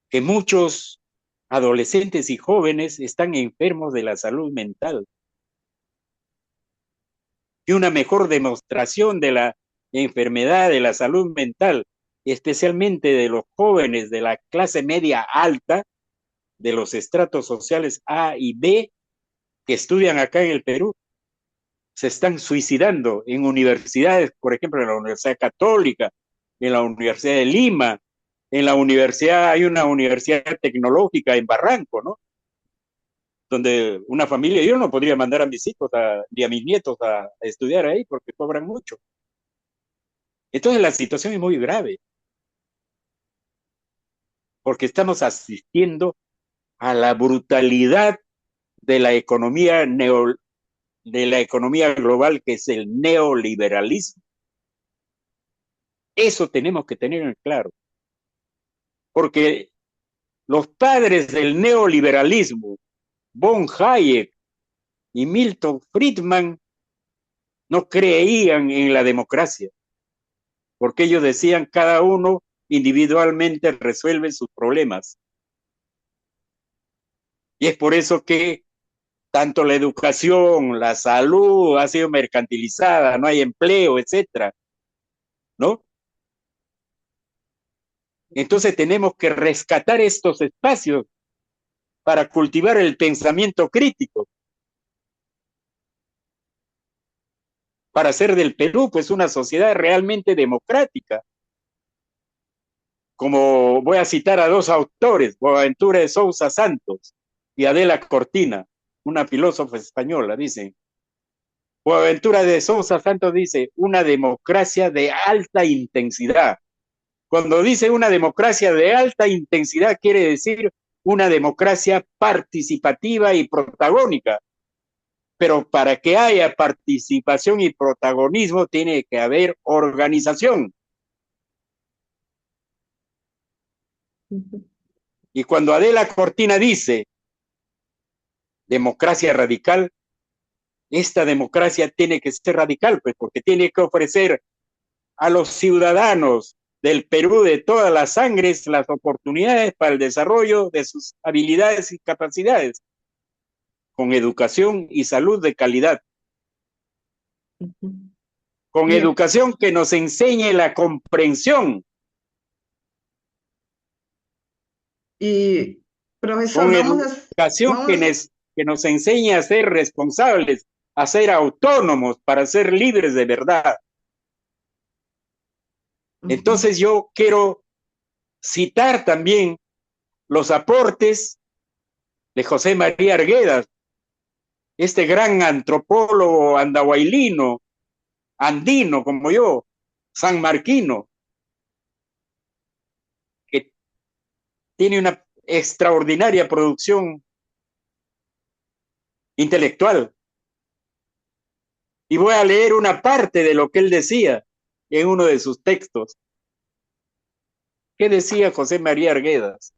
que muchos adolescentes y jóvenes están enfermos de la salud mental. Y una mejor demostración de la enfermedad de la salud mental, especialmente de los jóvenes de la clase media alta, de los estratos sociales A y B, que estudian acá en el Perú, se están suicidando en universidades, por ejemplo, en la Universidad Católica, en la Universidad de Lima, hay una universidad tecnológica en Barranco, ¿no? Donde una familia, yo no podría mandar a mis hijos ni a mis nietos a estudiar ahí porque cobran mucho. Entonces la situación es muy grave, porque estamos asistiendo a la brutalidad de la economía global, que es el neoliberalismo. Eso tenemos que tener en claro, porque los padres del neoliberalismo, von Hayek y Milton Friedman, no creían en la democracia, porque ellos decían cada uno individualmente resuelve sus problemas. Y es por eso que tanto la educación, la salud ha sido mercantilizada, no hay empleo, etcétera, ¿no? Entonces tenemos que rescatar estos espacios para cultivar el pensamiento crítico, para hacer del Perú pues una sociedad realmente democrática. Como voy a citar a dos autores, Boaventura de Sousa Santos y Adela Cortina, una filósofa española, dice, Boaventura de Sousa Santos dice, una democracia de alta intensidad. Cuando dice una democracia de alta intensidad, quiere decir una democracia participativa y protagónica. Pero para que haya participación y protagonismo, tiene que haber organización. Y cuando Adela Cortina dice democracia radical, esta democracia tiene que ser radical, pues, porque tiene que ofrecer a los ciudadanos del Perú de todas las sangres las oportunidades para el desarrollo de sus habilidades y capacidades, con educación y salud de calidad, con Bien, educación que nos enseñe la comprensión, y profesor, con educación vamos, que nos enseñe a ser responsables, a ser autónomos, para ser libres de verdad. ujú, Entonces yo quiero citar también los aportes de José María Arguedas, este gran antropólogo andahuaylino, andino como yo, sanmarquino, que tiene una extraordinaria producción intelectual. Y voy a leer una parte de lo que él decía en uno de sus textos. ¿Qué decía José María Arguedas?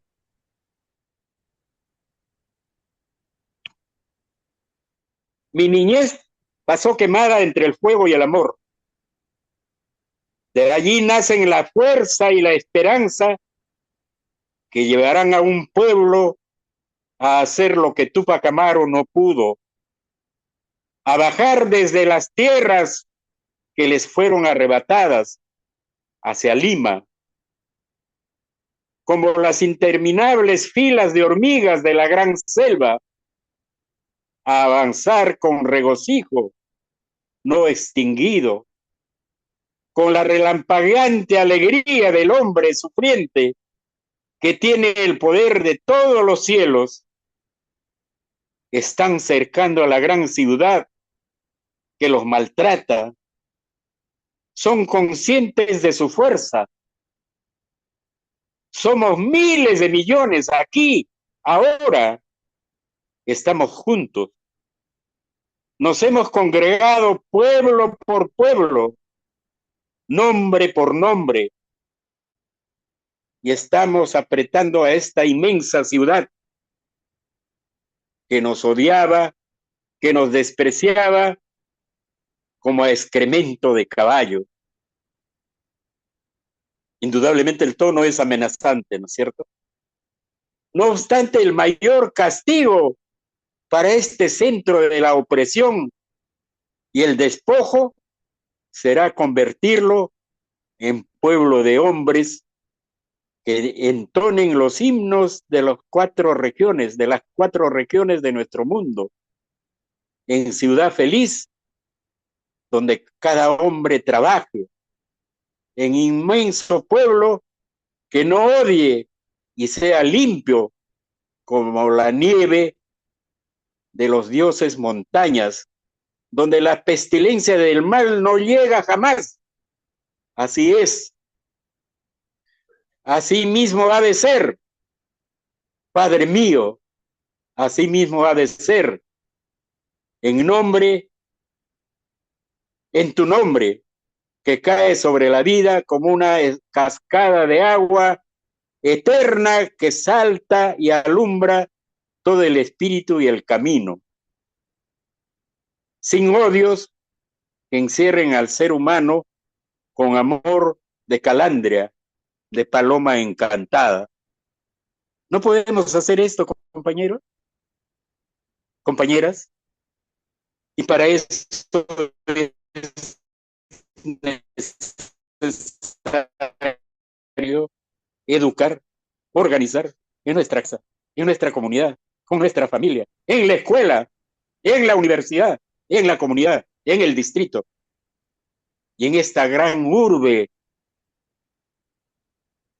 Mi niñez pasó quemada entre el fuego y el amor. De allí nacen la fuerza y la esperanza que llevarán a un pueblo a hacer lo que Tupac Amaru no pudo, a bajar desde las tierras que les fueron arrebatadas hacia Lima, como las interminables filas de hormigas de la gran selva, a avanzar con regocijo no extinguido, con la relampagueante alegría del hombre sufriente que tiene el poder de todos los cielos, están cercando a la gran ciudad que los maltrata, son conscientes de su fuerza. Somos miles de millones aquí, ahora estamos juntos. Nos hemos congregado pueblo por pueblo, nombre por nombre, y estamos apretando a esta inmensa ciudad que nos odiaba, que nos despreciaba como a excremento de caballo. Indudablemente el tono es amenazante, ¿no es cierto? No obstante, el mayor castigo para este centro de la opresión y el despojo será convertirlo en pueblo de hombres que entonen los himnos de las cuatro regiones, de nuestro mundo, en ciudad feliz, donde cada hombre trabaje, en inmenso pueblo que no odie y sea limpio como la nieve de los dioses montañas, donde la pestilencia del mal no llega jamás. Así es. Así mismo ha de ser, Padre mío, así mismo ha de ser, en nombre, en tu nombre, que cae sobre la vida como una cascada de agua eterna que salta y alumbra todo el espíritu y el camino, sin odios que encierren al ser humano con amor de calandria, de paloma encantada. ¿No podemos hacer esto, compañeros? compañeras, y para eso es necesario educar, organizar en nuestra casa, en nuestra comunidad, con nuestra familia, en la escuela, en la universidad, en la comunidad, en el distrito y en esta gran urbe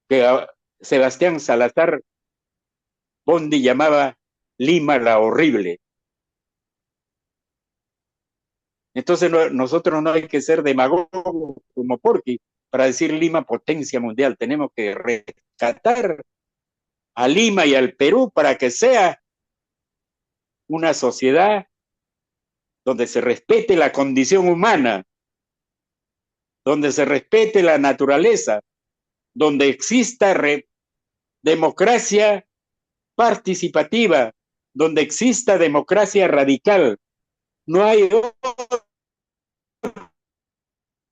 que Sebastián Salazar Bondi llamaba Lima la horrible. Entonces nosotros no hay que ser demagogos como Porky para decir Lima potencia mundial. Tenemos que rescatar a Lima y al Perú para que sea una sociedad donde se respete la condición humana, donde se respete la naturaleza, donde exista democracia participativa, donde exista democracia radical. No hay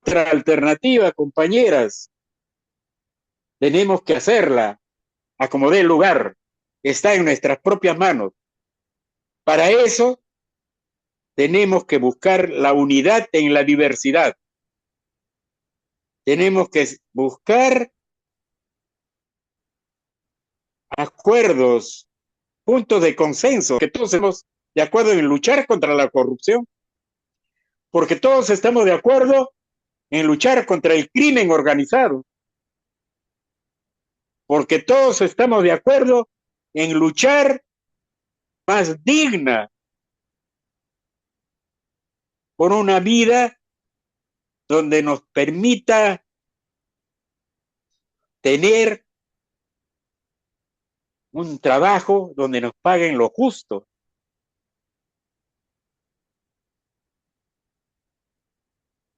otra alternativa, compañeras. Tenemos que hacerla a como dé lugar. Está en nuestras propias manos. Para eso tenemos que buscar la unidad en la diversidad. Tenemos que buscar acuerdos, puntos de consenso, que todos estemos de acuerdo en luchar contra la corrupción, porque todos estamos de acuerdo en luchar contra el crimen organizado, porque todos estamos de acuerdo en luchar más digna por una vida donde nos permita tener un trabajo donde nos paguen lo justo.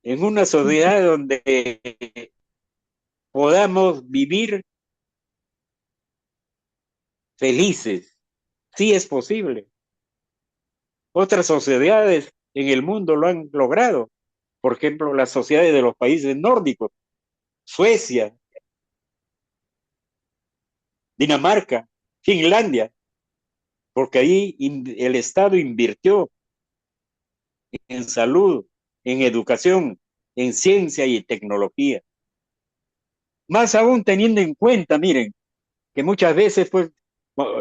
En una sociedad donde podamos vivir felices. Sí es posible. Otras sociedades en el mundo lo han logrado. Por ejemplo, las sociedades de los países nórdicos, Suecia, Dinamarca, Finlandia, porque ahí el Estado invirtió en salud, en educación, en ciencia y tecnología. Más aún teniendo en cuenta, miren, que muchas veces, pues,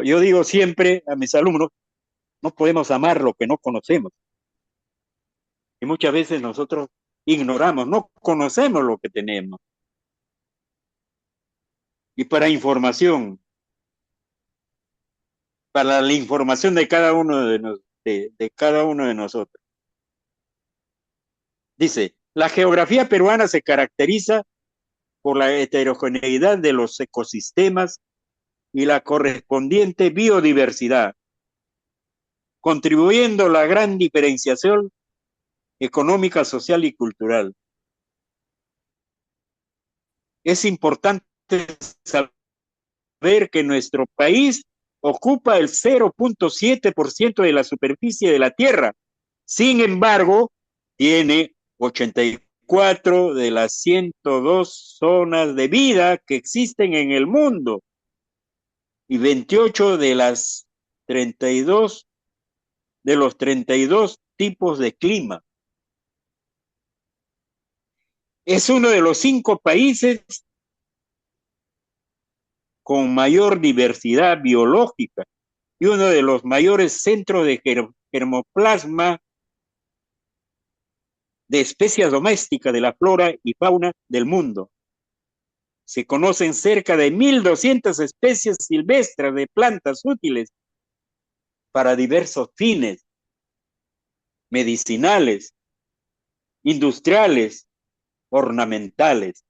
yo digo siempre a mis alumnos, no podemos amar lo que no conocemos. Y muchas veces nosotros ignoramos, no conocemos lo que tenemos. Y para información, para la información de cada uno de cada uno de nosotros. Dice, la geografía peruana se caracteriza por la heterogeneidad de los ecosistemas y la correspondiente biodiversidad, contribuyendo a la gran diferenciación económica, social y cultural. Es importante saber que nuestro país ocupa el 0.7% de la superficie de la Tierra. Sin embargo, tiene 84 de las 102 zonas de vida que existen en el mundo y 28 de las 32 de los 32 tipos de clima. Es uno de los 5 países con mayor diversidad biológica y uno de los mayores centros de germoplasma de especies domésticas de la flora y fauna del mundo. Se conocen cerca de 1.200 especies silvestres de plantas útiles para diversos fines, medicinales, industriales, ornamentales.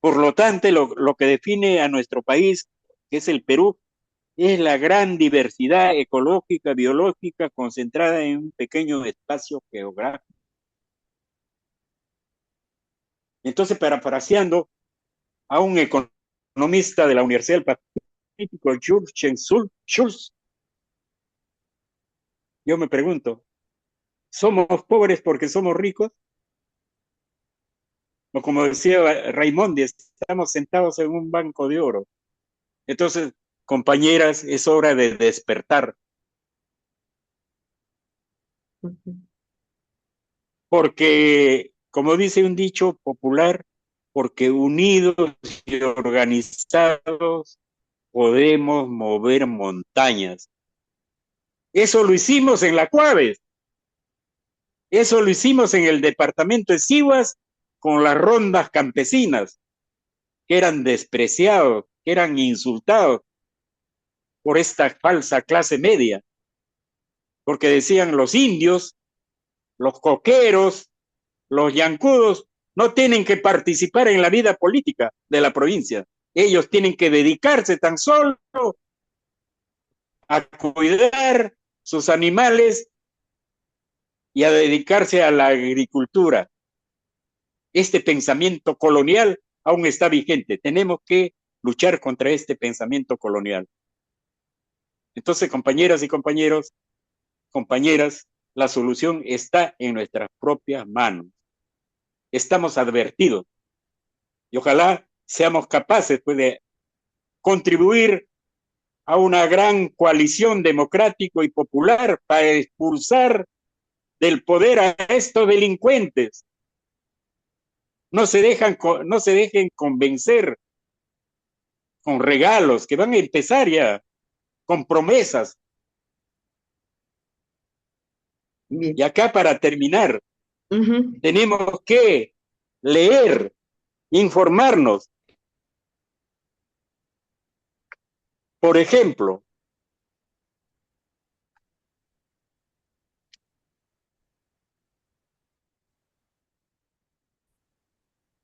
Por lo tanto, lo que define a nuestro país, que es el Perú, es la gran diversidad ecológica, biológica, concentrada en un pequeño espacio geográfico. Entonces, parafraseando a un economista de la Universidad del Pacífico, Jürgen Schulz, yo me pregunto, ¿somos pobres porque somos ricos? O como decía Raimondi, estamos sentados en un banco de oro. Entonces, compañeras, es hora de despertar. Ujú. porque, como dice un dicho popular, porque unidos y organizados podemos mover montañas. Eso lo hicimos en la Cuaves, eso lo hicimos en el departamento de Siguas con las rondas campesinas, que eran despreciados, que eran insultados por esta falsa clase media, porque decían los indios, los coqueros, los yancudos, no tienen que participar en la vida política de la provincia. Ellos tienen que dedicarse tan solo a cuidar sus animales y a dedicarse a la agricultura. Este pensamiento colonial aún está vigente. Tenemos que luchar contra este pensamiento colonial. Entonces, compañeras y compañeros, compañeras, la solución está en nuestras propias manos. Estamos advertidos y ojalá seamos capaces pues, de contribuir a una gran coalición democrático y popular para expulsar del poder a estos delincuentes. No se dejen convencer con regalos que van a empezar ya, con promesas. Y Bien. acá para terminar, Ujú. tenemos que leer, informarnos. Por ejemplo,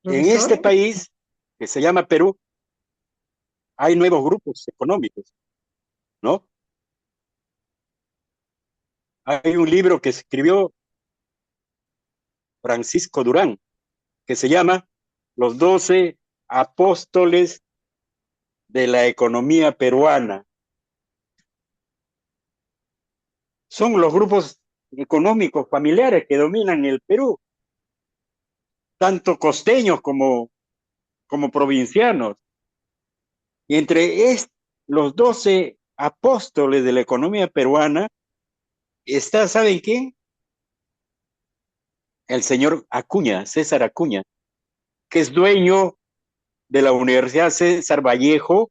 en Profesor. este país que se llama Perú, hay nuevos grupos económicos, ¿no? Hay un libro que escribió Francisco Durán, que se llama Los 12 Apóstoles de la Economía Peruana. Son los grupos económicos familiares que dominan el Perú, tanto costeños como provincianos. Y entre los 12 apóstoles de la economía peruana está, ¿saben quién? El señor Acuña, César Acuña, que es dueño de la Universidad César Vallejo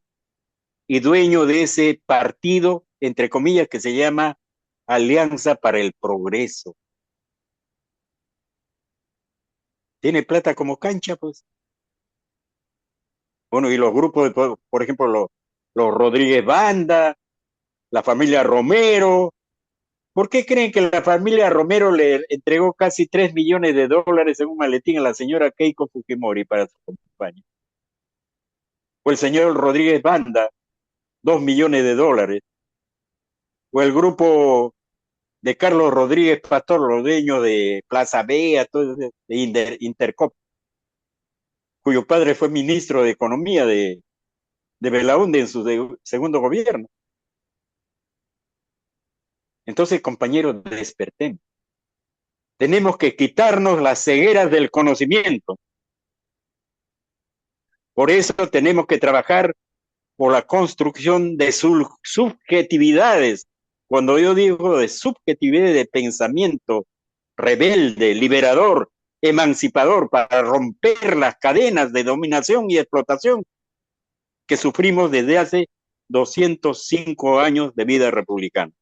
y dueño de ese partido, entre comillas, que se llama Alianza para el Progreso. Tiene plata como cancha, pues. Bueno, y los grupos, por ejemplo, los Rodríguez Banda, la familia Romero. ¿Por qué creen que la familia Romero le entregó casi 3 millones de dólares en un maletín a la señora Keiko Fujimori para su campaña? O el señor Rodríguez Banda, 2 millones de dólares. O el grupo de Carlos Rodríguez Pastor, los dueños de Plaza Vea, todo de Intercop, cuyo padre fue ministro de Economía de Belaúnde en su segundo gobierno. Entonces, compañeros, despertemos. Tenemos que quitarnos las cegueras del conocimiento. Por eso tenemos que trabajar por la construcción de subjetividades. Cuando yo digo de subjetividad de pensamiento rebelde, liberador, emancipador, para romper las cadenas de dominación y explotación que sufrimos desde hace 205 años de vida republicana.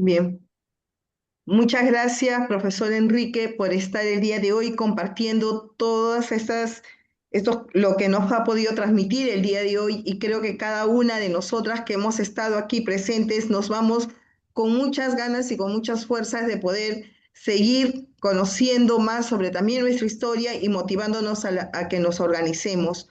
Bien. Muchas gracias, profesor Enrique, por estar el día de hoy compartiendo todas lo que nos ha podido transmitir el día de hoy. Y creo que cada una de nosotras que hemos estado aquí presentes nos vamos con muchas ganas y con muchas fuerzas de poder seguir conociendo más sobre también nuestra historia y motivándonos a que nos organicemos.